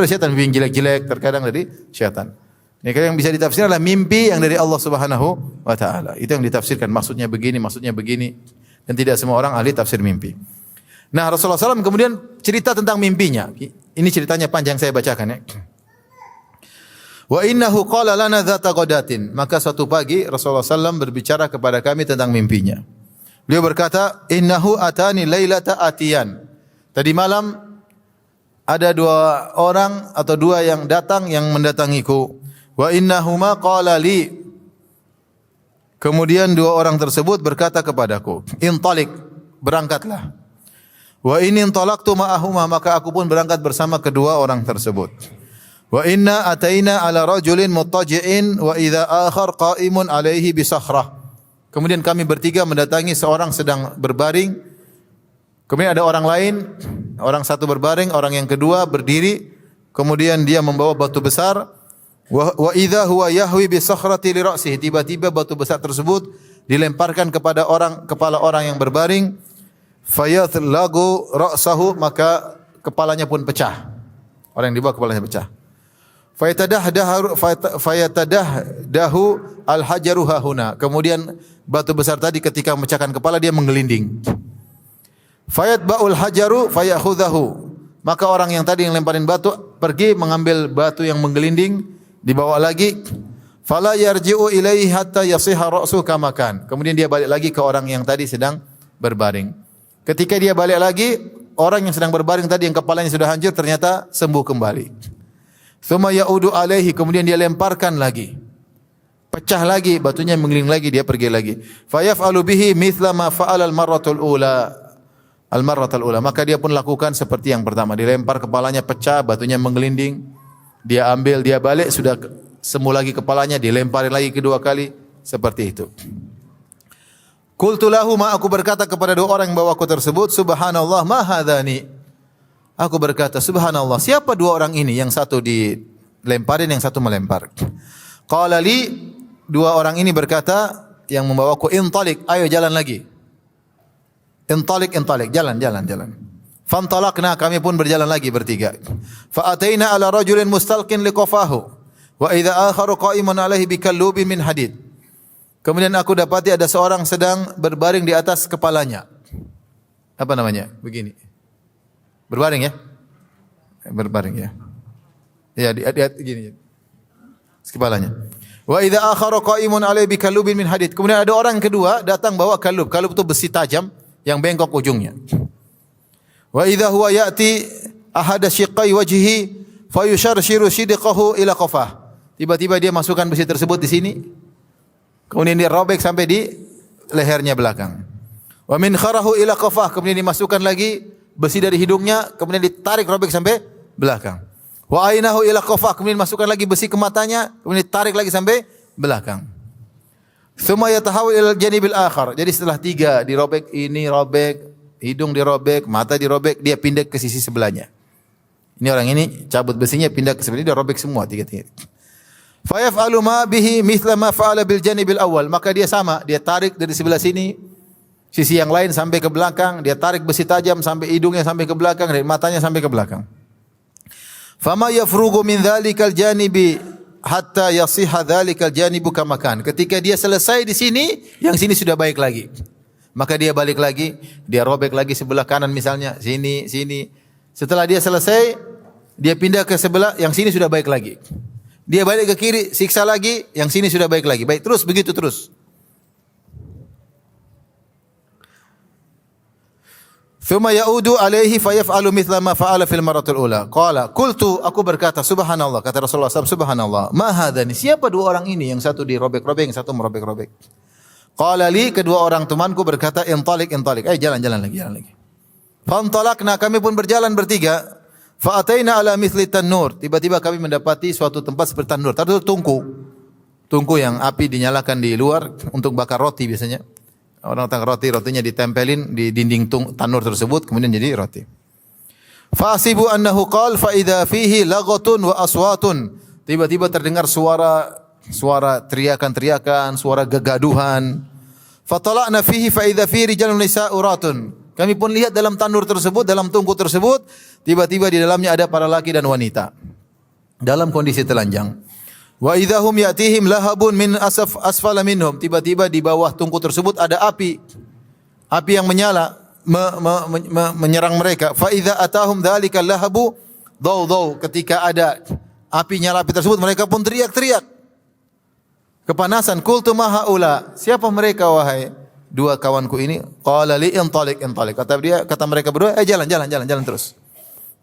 Speaker 1: setan mimpi yang jelek-jelek terkadang dari setan. Ini yang bisa ditafsirkan adalah mimpi yang dari Allah Subhanahu wa taala. Itu yang ditafsirkan maksudnya begini dan tidak semua orang ahli tafsir mimpi. Nah, Rasulullah SAW kemudian cerita tentang mimpinya. Ini ceritanya panjang saya bacakan ya. Wa innahu qala lana dzata ghadatin. Maka suatu pagi Rasulullah SAW berbicara kepada kami tentang mimpinya. Beliau berkata, "Innahu atani lailata atiyan." Tadi malam ada dua orang atau dua yang datang yang mendatangiku. Wa innahuma qala li. Kemudian dua orang tersebut berkata kepadaku, "Intalik, berangkatlah." Wa in intalaqtu ma'ahuma, maka aku pun berangkat bersama kedua orang tersebut. Wa inna ataina ala rajulin muttaji'in wa idza akhar qa'imun alaihi bi sakhrah. Kemudian kami bertiga mendatangi seorang sedang berbaring. Kemudian ada orang lain, orang satu berbaring, orang yang kedua berdiri. Kemudian dia membawa batu besar. Wa idza huwa yahwi bi sakhrati li ra'sihi. Tiba-tiba batu besar tersebut dilemparkan kepada kepala orang yang berbaring. Fayatlagu ra'sahu, maka kepalanya pun pecah. Orang yang dibawa kepalanya pecah. Fayatadahdahu al-hajaru hahuna. Kemudian batu besar tadi ketika memecahkan kepala dia menggelinding. Fayatba'ul hajaru fayakhudhahu. Maka orang yang tadi yang lemparin batu pergi mengambil batu yang menggelinding, dibawa lagi. Fala yarji'u ilaihi hatta yasiha ra'suhu kama kan. Kemudian dia balik lagi ke orang yang tadi sedang berbaring. Ketika dia balik lagi, orang yang sedang berbaring tadi yang kepalanya sudah hancur ternyata sembuh kembali. Tsumma ya'udu alaihi, kemudian dia lemparkan lagi. Pecah lagi, batunya menggelinding lagi, dia pergi lagi. Fayaf'alu bihi mithla ma fa'ala al-marratul ula. Al-marratul ula. Maka dia pun lakukan seperti yang pertama, dilempar kepalanya pecah, batunya menggelinding. Dia ambil, dia balik, sudah sembuh lagi kepalanya, dilemparin lagi kedua kali, seperti itu. Qultu lahu, ma aku berkata kepada dua orang yang bawa aku tersebut, subhanallah ma hadzani. Aku berkata, subhanallah, siapa dua orang ini? Yang satu dilemparin, yang satu melempar. Qala li, dua orang ini berkata, yang membawaku, intalik, ayo jalan lagi. Intalik, jalan. Fantalaqna, kami pun berjalan lagi bertiga. Fa ataina ala rajulin mustalqin liqafahu wa idza akharu qa'iman alaihi bikallubin min hadid. Kemudian aku dapati ada seorang sedang berbaring di atas kepalanya. Apa namanya? Begini. Berbaring ya? Berbaring ya. Ya, di gini. Kepalanya. Wa idza akharu qa'imun alaihi bikallubin min hadid. Kemudian ada orang kedua datang bawa kalub. Kalub itu besi tajam yang bengkok ujungnya. Wa idza huwa ya'ti ahada shiqqai wajhihi fayusharshiru shidqahu ila qafah. Tiba-tiba dia masukkan besi tersebut di sini. Kemudian dia robek sampai di lehernya belakang. Wa min kharahu ila qafah, kemudian dimasukkan lagi besi dari hidungnya, kemudian ditarik robek sampai belakang. Wa ainahu ila qafah, kemudian masukkan lagi besi ke matanya, kemudian ditarik lagi sampai belakang. Tsumma yatahawal ila janibil akhar. Jadi setelah tiga dirobek, ini robek, hidung dirobek, mata dirobek, dia pindah ke sisi sebelahnya. Ini orang ini cabut besinya, pindah ke sebelah, dia robek semua tiga-tiga. Fayaf'alu ma bihi mithla ma fa'ala bil janibil awal. Maka dia sama, dia tarik dari sebelah sini, sisi yang lain sampai ke belakang, dia tarik besi tajam sampai hidungnya sampai ke belakang, dari matanya sampai ke belakang. Fama yafrugu min dzalikal janibi hatta yasiha dzalikal janibu kama kan. Ketika dia selesai di sini, yang sini sudah baik lagi. Maka dia balik lagi, dia robek lagi sebelah kanan misalnya, sini. Setelah dia selesai, dia pindah ke sebelah, yang sini sudah baik lagi. Dia balik ke kiri, siksa lagi, yang sini sudah baik lagi. Baik terus, begitu terus. Thumma ya'udu alaihi fayaf'alu mithla ma fa'ala fil maratul ula. Qala, qultu, aku berkata, subhanallah, kata Rasulullah SAW, subhanallah, ma hadani, siapa dua orang ini? Yang satu dirobek-robek, yang satu merobek-robek. Qala li, kedua orang temanku berkata, intalik. Jalan lagi. Fantalaqna, kami pun berjalan bertiga. Fa'ataina ala mithli tanur. Tiba-tiba kami mendapati suatu tempat seperti tanur. Tanur tungku yang api dinyalakan di luar untuk bakar roti biasanya. Orang tang rotinya ditempelin di dinding tanur tersebut, kemudian jadi roti. Fa'asibu annahu qala fa idza fihi laghatun wa aswatun. Tiba-tiba terdengar suara
Speaker 2: suara teriakan-teriakan, suara gegaduhan. Fatala'na fihi fa idza fihi rijalun nisa'u uratun. Kami pun lihat dalam tandur tersebut, dalam tungku tersebut, tiba-tiba di dalamnya ada para laki dan wanita dalam kondisi telanjang. Wa idahum ya'tihim lahabun min asfala minhum. Tiba-tiba di bawah tungku tersebut ada api. Api yang menyala menyerang mereka. Fa idza atahum dzalika lahabu daw. Ketika ada api nyala api tersebut, mereka pun teriak-teriak. Kepanasan. Qultu ma haula? Siapa mereka wahai dua kawanku ini? Qala li intalik. Kata mereka berdua, jalan terus.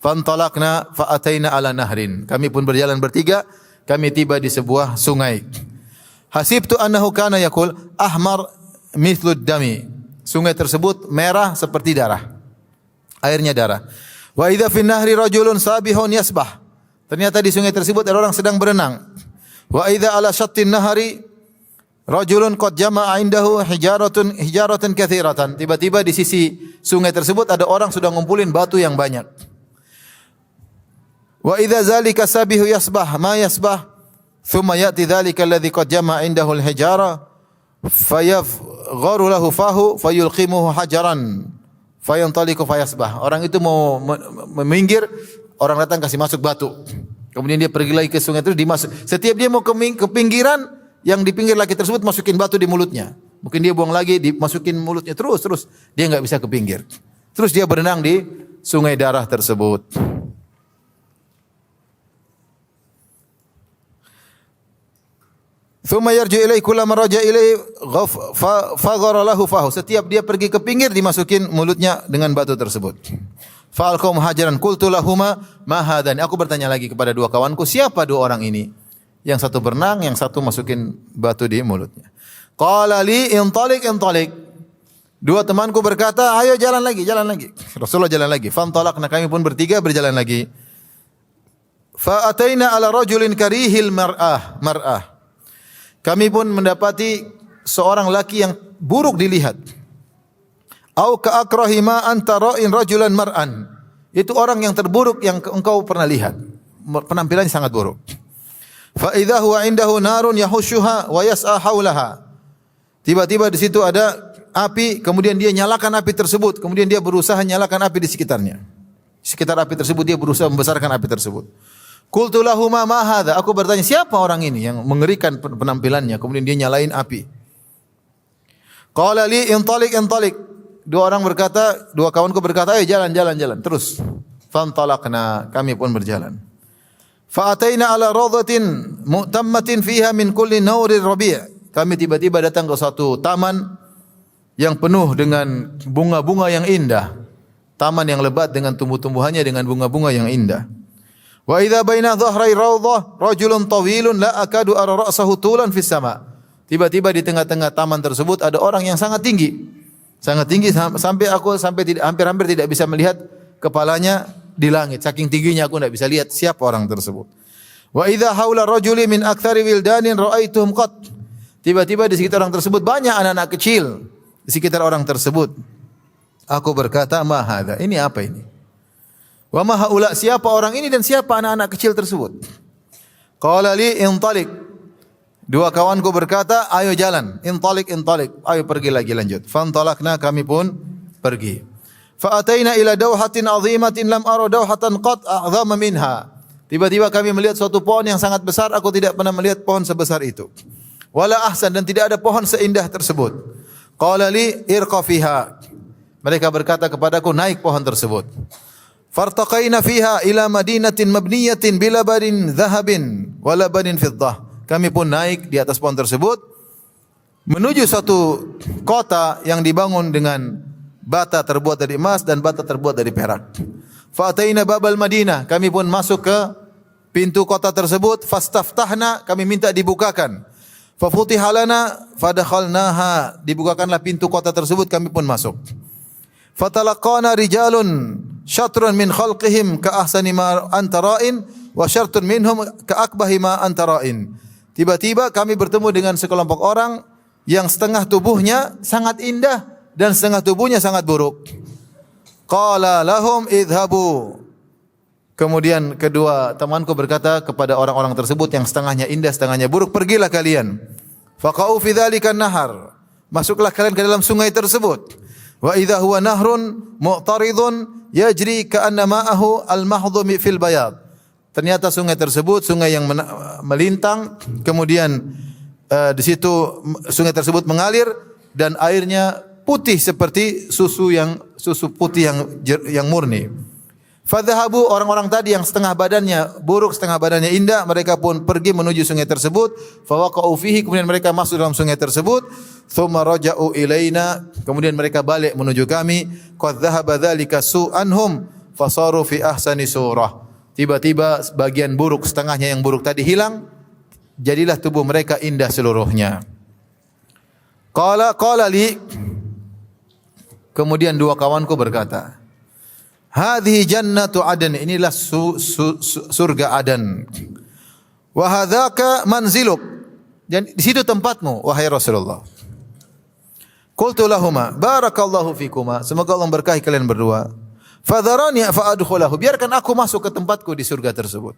Speaker 2: Fantalaqna fa ataina ala nahrin. Kami pun berjalan bertiga, kami tiba di sebuah sungai. Hasibtu annahu kana yaqul ahmar mithlud dami. Sungai tersebut merah seperti darah. Airnya darah. Wa idza fin nahri rajulun sabihun yasbah. Ternyata di sungai tersebut ada orang sedang berenang. Wa idza ala syattin nahari rajulun qad jama'a indahu hijaratun katsiratan. Tiba-tiba di sisi sungai tersebut ada orang sudah ngumpulin batu yang banyak. Wa idza zalika sabihu yasbah ma yasbah thumma ya'ti dzalika alladhi qad jama'a indahu al-hijara fayafgharu lahu fahu fayulqimuhu hajaran fayantaliqu fayasbah. Orang itu mau meminggir, orang datang kasih masuk batu. Kemudian dia pergi lagi ke sungai terus dimasuk. Setiap dia mau ke pinggiran, yang di pinggir laki tersebut masukin batu di mulutnya. Mungkin dia buang lagi, dimasukin mulutnya terus. Dia enggak bisa ke pinggir. Terus dia berenang di sungai darah tersebut. Thumma yarji ilai kullama raja ilai faghara lahu fahu. Setiap dia pergi ke pinggir dimasukin mulutnya dengan batu tersebut. Fa'alqaum hajaran qultu lahuma ma hadani. Aku bertanya lagi kepada dua kawanku, siapa dua orang ini? Yang satu berenang, yang satu masukin batu di mulutnya. Qala li intalik. Dua temanku berkata, ayo jalan lagi. Rasulullah jalan lagi. Fantalaqna, kami pun bertiga berjalan lagi. Fa ataina ala rajulin karihil mar'ah. Kami pun mendapati seorang laki yang buruk dilihat. Au ka akrahima anta ra'in rajulan mar'an. Itu orang yang terburuk yang engkau pernah lihat. Penampilannya sangat buruk. Fa idza huwa indahu narun yahushuha wa yas'a haulaha. Tiba-tiba di situ ada api, kemudian dia nyalakan api tersebut, kemudian dia berusaha nyalakan api di sekitarnya. Sekitar api tersebut dia berusaha membesarkan api tersebut. Qultu lahuma ma hadza? Aku bertanya, siapa orang ini yang mengerikan penampilannya, kemudian dia nyalain api. Qala li intalik. Dua kawanku berkata, ayo jalan. Terus. Fantalaqna, kami pun berjalan. Fa ataina ala rawdatin mu'tammatin fiha min kulli nawrir rabi'. Kami tiba-tiba datang ke suatu taman yang penuh dengan bunga-bunga yang indah. Taman yang lebat dengan tumbuh-tumbuhannya, dengan bunga-bunga yang indah. Wa idza baina dhahrai rawdah rajulun tawilun la akadu ara ra'sahu tulan fis sama. Tiba-tiba di tengah-tengah taman tersebut ada orang yang sangat tinggi. Sampai hampir tidak bisa melihat kepalanya di langit. Saking tingginya aku tidak bisa lihat siapa orang tersebut. Wa idza haula rajuli min aktsari wildanin ra'aituhum qat. Tiba-tiba di sekitar orang tersebut banyak anak-anak kecil di sekitar orang tersebut. Aku berkata, ma hadza? Ini apa ini? Wa ma haula? Siapa orang ini dan siapa anak-anak kecil tersebut? Qala li intalik. Dua kawanku berkata, ayo jalan. Intalik. Ayo pergi lagi, lanjut. Fantalaqna, kami pun pergi. Fa ataina ila dawhatin 'azimatin lam ara dawhatan qat a'zama minha. Tiba-tiba kami melihat suatu pohon yang sangat besar, aku tidak pernah melihat pohon sebesar itu. Wala ahsan, dan tidak ada pohon seindah tersebut. Qala li irqa fiha. Mereka berkata kepadaku, naik pohon tersebut. Fartaqaina fiha ila madinatin mabniyatin bilabarin dhahabin wa labanin fiddah. Kami pun naik di atas pohon tersebut menuju satu kota yang dibangun dengan bata terbuat dari emas dan bata terbuat dari perak. Fa ataina babal Madinah, kami pun masuk ke pintu kota tersebut. Fastaftahna, kami minta dibukakan. Fa futiha lana fadakhalnaha, dibukakanlah pintu kota tersebut, kami pun masuk. Fatalaqana rijalun syatrun min khalqihim ka ahsani ma anta ra'in wa syartun minhum ka akbahi ma anta ra'in. Tiba-tiba kami bertemu dengan sekelompok orang yang setengah tubuhnya sangat indah dan setengah tubuhnya sangat buruk. Qala lahum idhabu Kemudian kedua temanku berkata kepada orang-orang tersebut yang setengahnya indah, setengahnya buruk, pergilah kalian. Faqa'u fi dzalika nahar. Masuklah kalian ke dalam sungai tersebut. Wa idza huwa nahrun mu'taridun yajri ka'anna ma'ahu al-mahdhu fil bayad. Ternyata sungai tersebut sungai yang melintang, kemudian di situ sungai tersebut mengalir dan airnya putih seperti susu putih yang murni. Fadhahabu, orang-orang tadi yang setengah badannya buruk, setengah badannya indah, mereka pun pergi menuju sungai tersebut. Fawaqa'u fihi, kemudian mereka masuk dalam sungai tersebut. Tsumma raja'u ilaina, kemudian mereka balik menuju kami. Qad dhahaba dzalika su'anhum fasaru fi ahsani surah. Tiba-tiba bagian buruk, setengahnya yang buruk tadi hilang, jadilah tubuh mereka indah seluruhnya. Qala li, kemudian dua kawanku berkata, hadhihi jannatu adan, inilah surga Adan. Wa hadzaka manziluk, dan di situ tempatmu wahai Rasulullah. Qultu lahumā barakallahu fikuma, semoga Allah memberkahi kalian berdua. Fadharani fa adkhulahu, biarkan aku masuk ke tempatku di surga tersebut.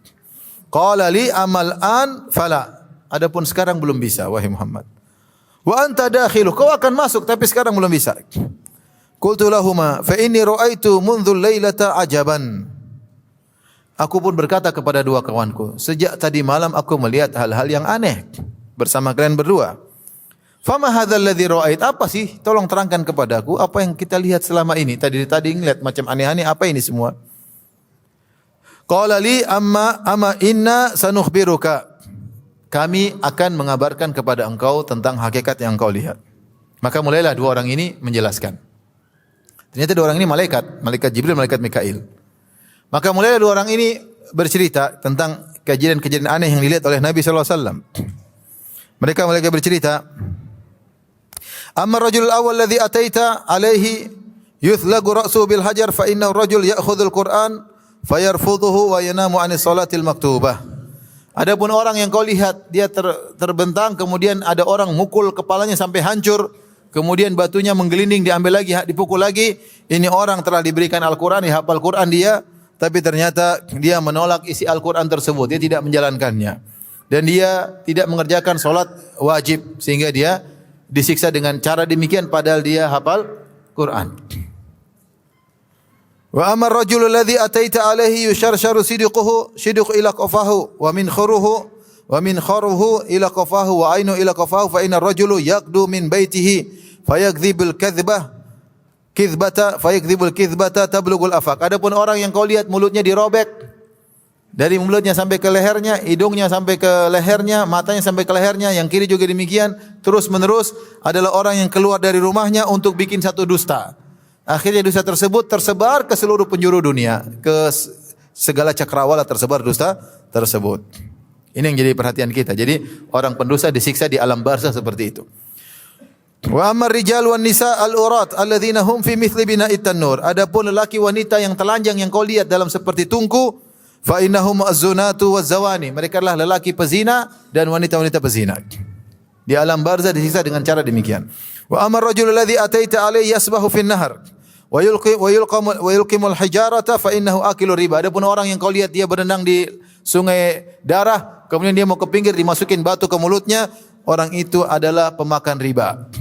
Speaker 2: Qala li amal an fala, adapun sekarang belum bisa wahai Muhammad. Wa anta dakhilu, kau akan masuk tapi sekarang belum bisa. Qultu lahumā fa inni ra'aitu mundhul lailata ajaban. Aku pun berkata kepada dua kawanku, sejak tadi malam aku melihat hal-hal yang aneh bersama kalian berdua. Fama hadzal ladzi ra'ait, apa sih? Tolong terangkan kepadaku apa yang kita lihat selama ini. Tadi ngeliat macam aneh-aneh, apa ini semua? Qala li amma inna sanukhbiruka. Kami akan mengabarkan kepada engkau tentang hakikat yang engkau lihat. Maka mulailah dua orang ini menjelaskan. Ternyata dua orang ini malaikat Jibril, malaikat Mikail. Maka mulailah dua orang ini bercerita tentang kejadian-kejadian aneh yang dilihat oleh Nabi sallallahu alaihi wasallam. Mereka bercerita, amma rajul awal ladzi ataita alaihi yuthlagu ra'suhu bil hajar fa innahu rajul ya'khudhul Qur'an fayarfudhuhu wa yanamu 'anis salatil maktubah. Adapun orang yang kau lihat dia terbentang, kemudian ada orang mukul kepalanya sampai hancur, kemudian batunya menggelinding, diambil lagi, dipukul lagi. Ini orang telah diberikan Al-Quran, hafal Quran dia, tapi ternyata dia menolak isi Al-Quran tersebut. Dia tidak menjalankannya. Dan dia tidak mengerjakan solat wajib, sehingga dia disiksa dengan cara demikian padahal dia hafal Quran. Wa amar rajul alladhi ataita alaihi yusharsharu sidquhu ila qafahu wa min kharuhu ila qafahu wa ainu ila qafahu fa inna ar-rajulu yaqdu min baitihi fayakdzibul kadzbata tablughul afaq. Adapun orang yang kau lihat mulutnya dirobek dari mulutnya sampai ke lehernya, hidungnya sampai ke lehernya, matanya sampai ke lehernya, yang kiri juga demikian, terus menerus adalah orang yang keluar dari rumahnya untuk bikin satu dusta. Akhirnya dusta tersebut tersebar ke seluruh penjuru dunia, ke segala cakrawala tersebar dusta tersebut. Ini yang jadi perhatian kita. Jadi orang pendusta disiksa di alam barzah seperti itu. Wa amar rijal wan nisa al-urat alladzina hum fi mithli bina'it tanur. Adapun lelaki wanita yang telanjang yang kau lihat dalam seperti tungku, fa innahum az-zunatu waz-zawani. Mereka adalah lelaki pezina dan wanita-wanita pezina. Di alam barzah disiksa dengan cara demikian. Wa amar rajul alladzi ataita alayhi yasbahu fin nahar wa yulqimul hijarata fa innahu akilu riba. Adapun orang yang kau lihat dia berenang di sungai darah, kemudian dia mau ke pinggir dimasukin batu ke mulutnya, orang itu adalah pemakan riba.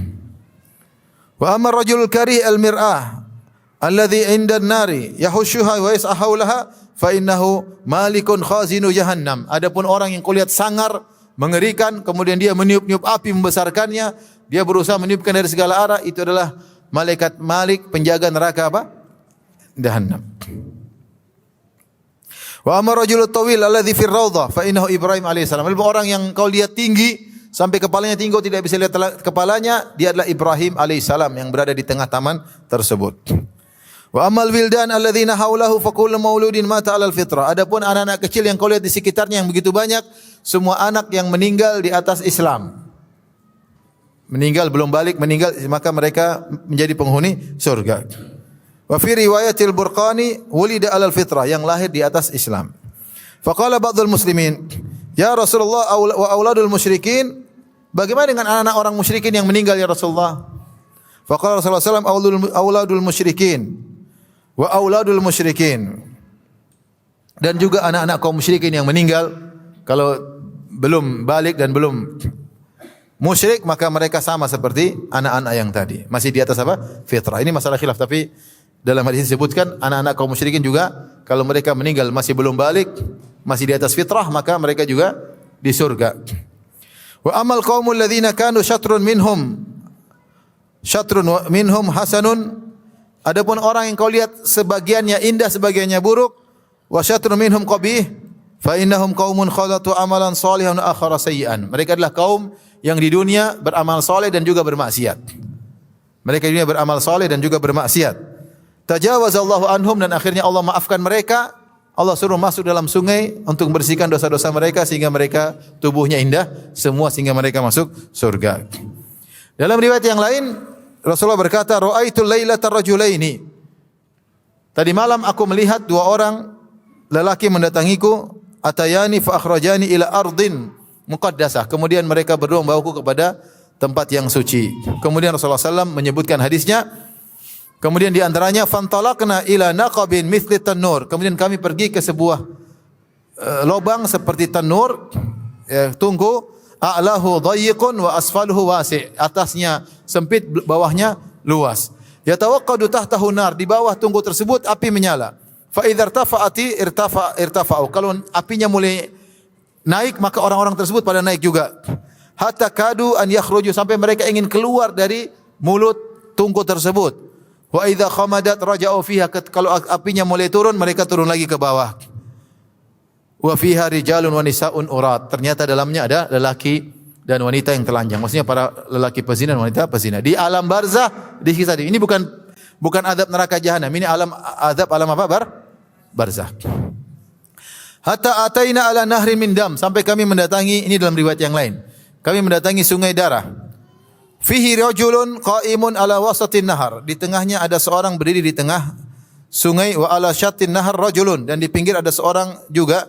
Speaker 2: Wa amar rajul karih al-mir'ah alladzi 'inda an-nari yahushuha wa yas'ahu laha fa innahu malikun khazinu jahannam. Adapun orang yang kau lihat sangar, mengerikan, kemudian dia meniup-niup api membesarkannya, dia berusaha meniupkan dari segala arah, itu adalah malaikat Malik, penjaga neraka apa? Jahannam. Wa amar rajul tawil alladzi fi ar-raudhah fa innahu Ibrahim alaihissalam. Orang yang kau lihat tinggi sampai kepalanya tinggi, tidak bisa lihat kepalanya, dia adalah Ibrahim alaihissalam yang berada di tengah taman tersebut. Wa amal wildan alladzina haulahu fa kullu mauludin mata 'alal fitrah. Adapun anak-anak kecil yang kau lihat di sekitarnya yang begitu banyak, semua anak yang meninggal di atas Islam. Meninggal belum balik, maka mereka menjadi penghuni surga. Wa fi riwayatil Burqani wulida 'alal fitrah, yang lahir di atas Islam. Faqala ba'dul muslimin, ya Rasulullah wa auladul musyrikin, bagaimana dengan anak-anak orang musyrikin yang meninggal ya Rasulullah? Faqala Rasulullah sallallahu alaihi wasallam auladul musyrikin wa auladul musyrikin dan juga anak-anak kaum musyrikin yang meninggal kalau belum balik dan belum musyrik, maka mereka sama seperti anak-anak yang tadi, masih di atas apa? Fitrah. Ini masalah khilaf, tapi dalam hadis disebutkan anak-anak kaum musyrikin juga kalau mereka meninggal masih belum balik, masih di atas fitrah, maka mereka juga di surga. Wa amal qaumul ladzina kanu syatrun minhum hasanun. Adapun orang yang kau lihat sebagiannya indah, sebagiannya buruk, wa syatrun minhum qabih, fa innahum qaumun khalatu amalan shalihan wa akhara sayyi'an. Mereka adalah kaum yang di dunia beramal saleh dan juga bermaksiat. Mereka di dunia beramal saleh dan juga bermaksiat. Tajawazallahu anhum, dan akhirnya Allah maafkan mereka. Allah suruh masuk dalam sungai untuk membersihkan dosa-dosa mereka sehingga mereka tubuhnya indah semua sehingga mereka masuk surga. Dalam riwayat yang lain Rasulullah berkata, "Ra'aitul lailata rajulaini." Tadi malam aku melihat dua orang lelaki mendatangiku, atayani fa akhrajani ila ardin muqaddasah. Kemudian mereka berdua membawaku kepada tempat yang suci. Kemudian Rasulullah SAW menyebutkan hadisnya. Kemudian di antaranya fantalaqna ila naqabin mithli tanur. Kemudian kami pergi ke sebuah lubang seperti tanur, tungku, a'lahu dhayyiqun wa asfaluhu wasi'. Atasnya sempit, bawahnya luas. Yatawaqqadu tahtahu nar. Di bawah tungku tersebut api menyala. Fa idza irtafa'ati irtafa'u. Kalau apinya mulai naik, maka orang-orang tersebut pada naik juga. Hatta kadu an yakhruju, sampai mereka ingin keluar dari mulut tungku tersebut. Wa idza khamadat raja'u fiha. Kalau apinya mulai turun, mereka turun lagi ke bawah. Wa fiha rijalun wa nisa'un urat. Ternyata dalamnya ada lelaki dan wanita yang telanjang. Maksudnya para lelaki pezina dan wanita pezina. Di alam barzah disiksa. Ini bukan azab neraka jahanam. Ini azab alam apa? Barzah. Hatta ataina ala nahrin min dam, sampai kami mendatangi, ini dalam riwayat yang lain, kami mendatangi sungai darah. Fihi rajulun qa'imun ala wasatin nahar. Di tengahnya ada seorang berdiri di tengah sungai, wa ala syatin nahar rajulun, dan di pinggir ada seorang juga,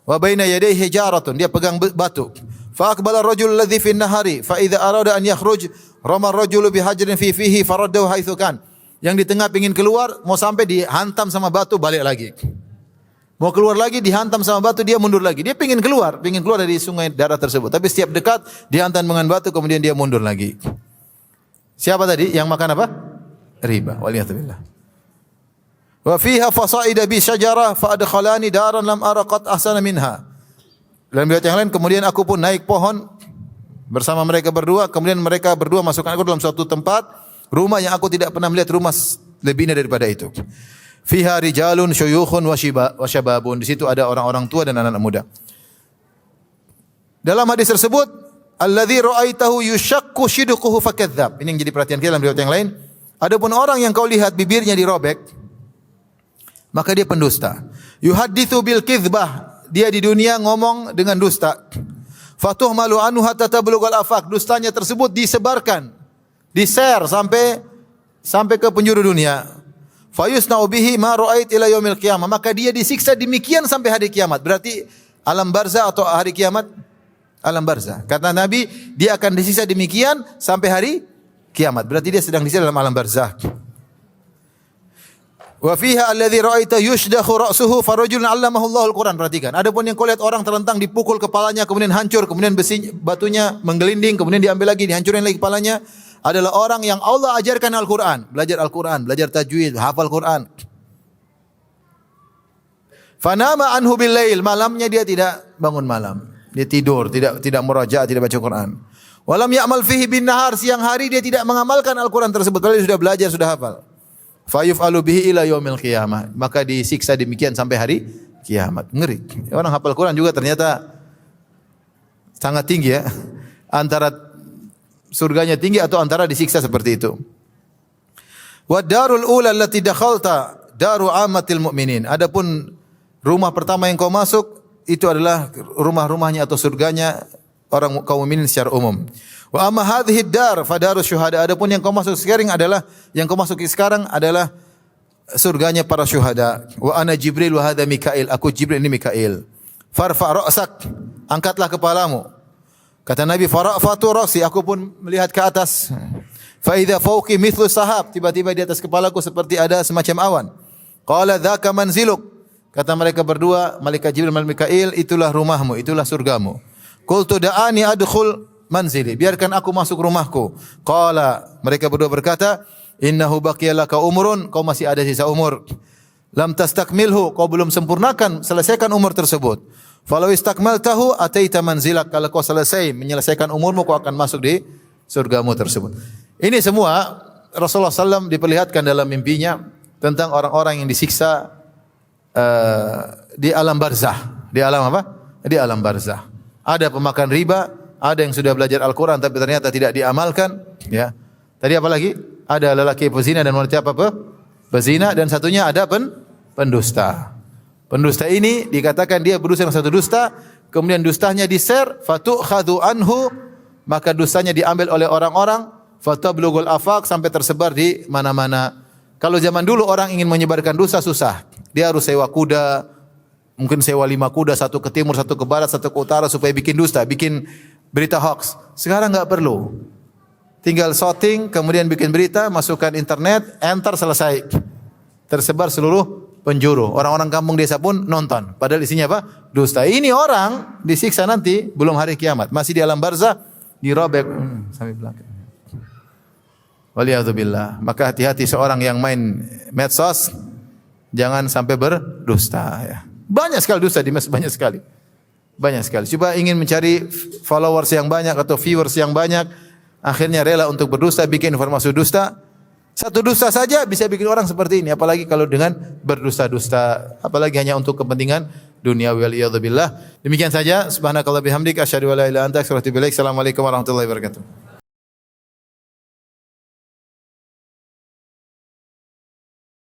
Speaker 2: wa baina yadayhi hijaratun, dia pegang batu. Fa aqbala ar-rajul alladhi fi an-nahari fa idza arada an yakhruj rama ar-rajulu bi hajrin fi fihi faraddahu haitsu kan. Yang di tengah pengin keluar, mau sampai dihantam sama batu, balik lagi. Mau keluar lagi, dihantam sama batu, dia mundur lagi. Dia pengin keluar dari sungai darah tersebut. Tapi setiap dekat, dihantam dengan batu, kemudian dia mundur lagi. Siapa tadi? Yang makan apa? Riba. Waliyahzubillah. Wa fiha fasa'ida bi syajarah fa adkhalani daran lam ara qat ahsana minha. Dalam riwayat yang lain, kemudian aku pun naik pohon bersama mereka berdua. Kemudian mereka berdua masukkan aku dalam suatu tempat, rumah yang aku tidak pernah melihat rumah lebih indah daripada itu. Fiha rijalun syuyukhun wa syababun. Di situ ada orang-orang tua dan anak-anak muda. Dalam hadis tersebut, alladzi ra'aitahu yushaqqu shidquhu fakadzdzab. Ini yang jadi perhatian kita dalam riwayat yang lain. Adapun orang yang kau lihat bibirnya dirobek, maka dia pendusta. Yuhadditsu bil kizbah. Dia di dunia ngomong dengan dusta. Fatuhmalu anhu hatta tablughal afaq. Dustanya tersebut disebarkan, di-share sampai ke penjuru dunia. Fayusna'u bihi ma ra'ait ila yaumil qiyamah. Maka dia disiksa demikian sampai hari kiamat. Berarti alam barzah atau hari kiamat? Alam barzah. Kata Nabi, dia akan disiksa demikian sampai hari kiamat. Berarti dia sedang disiksa dalam alam barzah. Wa fiha alladhi ra'aita yushdakhu ra'suhu farajulun 'allamahu Allahul Qur'an. Perhatikan. Adapun yang kau lihat orang terlentang dipukul kepalanya, kemudian hancur, kemudian batunya menggelinding, kemudian diambil lagi, dihancurin lagi kepalanya, adalah orang yang Allah ajarkan Al-Quran, belajar tajwid, hafal Quran. Fanama anhu bil lail, malamnya dia tidak bangun malam. Dia tidur, tidak murajaah, tidak baca Quran. Walam ya'mal fihi bin nahar, siang hari dia tidak mengamalkan Al-Quran tersebut, padahal dia sudah belajar, sudah hafal. Fayuf'alu bihi ila yaumil qiyamah, maka disiksa demikian sampai hari kiamat. Ngeri. Orang hafal Quran juga ternyata sangat tinggi ya. Antara surganya tinggi atau antara disiksa seperti itu. Wa darul ula allati dakhalta daru ammatil mu'minin. Adapun rumah pertama yang kau masuk itu adalah rumah-rumahnya atau surganya orang kaum mukminin secara umum. Wa amma hadhihi dar fa darus syuhada. Adapun yang kau masuk sekarang adalah surganya para syuhada. Wa ana Jibril wa hadha Mikail. Aku Jibril, ini Mikail. Farfa ra'sak, angkatlah kepalamu. Kata Nabi, farafatu ra'si, aku pun melihat ke atas. Fa idza fawqi mithlu sahab, tiba-tiba di atas kepalaku seperti ada semacam awan. Qala dzaka manziluk, Kata mereka berdua, malaikat Jibril, malaikat Mikail, itulah rumahmu, itulah surgamu. Qultu da'ani adkhul manzili, biarkan aku masuk rumahku. Qala, mereka berdua berkata, innahu baqiya laka umrun, kau masih ada sisa umur. Lam tastakmilhu, kau belum sempurnakan, selesaikan umur tersebut. Falau istakmaltahu ataita manzilak, kalau kau selesai menyelesaikan umurmu, kau akan masuk di surgamu tersebut. Ini semua Rasulullah SAW diperlihatkan dalam mimpinya tentang orang-orang yang disiksa di alam barzah. Di alam apa? Di alam barzah. Ada pemakan riba, ada yang sudah belajar Al-Quran tapi ternyata tidak diamalkan. Ya. Tadi apa lagi? Ada lelaki pezina dan wanita apa? Pezina, dan satunya ada pendusta. Pendusta ini dikatakan dia berdusta dengan satu dusta, kemudian dustanya di-share, fatu'khadhu anhu, maka dustanya diambil oleh orang-orang, fatablughul afaq, sampai tersebar di mana-mana. Kalau zaman dulu orang ingin menyebarkan dusta susah. Dia harus sewa kuda, mungkin sewa 5 kuda, satu ke timur, satu ke barat, satu ke utara supaya bikin dusta, bikin berita hoax. Sekarang enggak perlu. Tinggal shooting, kemudian bikin berita, masukkan internet, enter, selesai. Tersebar seluruh penjuru. Orang-orang kampung desa pun nonton. Padahal isinya apa? Dusta. Ini orang disiksa nanti belum hari kiamat. Masih di alam barzah, dirobek sampai belakang. Waliyadzubillah. Maka hati-hati seorang yang main medsos, jangan sampai berdusta. Ya. Banyak sekali dusta di medsos, banyak sekali. Banyak sekali. Coba ingin mencari followers yang banyak atau viewers yang banyak, akhirnya rela untuk berdusta, bikin informasi dusta. Satu dusta saja bisa bikin orang seperti ini, apalagi kalau dengan berdusta-dusta, apalagi hanya untuk kepentingan dunia. Waliyadzubillah. Demikian saja. Subhanakallah bihamdik asyhadu an la ilaha illa anta astaghfiruka wa atubu ilaik. Assalamualaikum warahmatullahi wabarakatuh.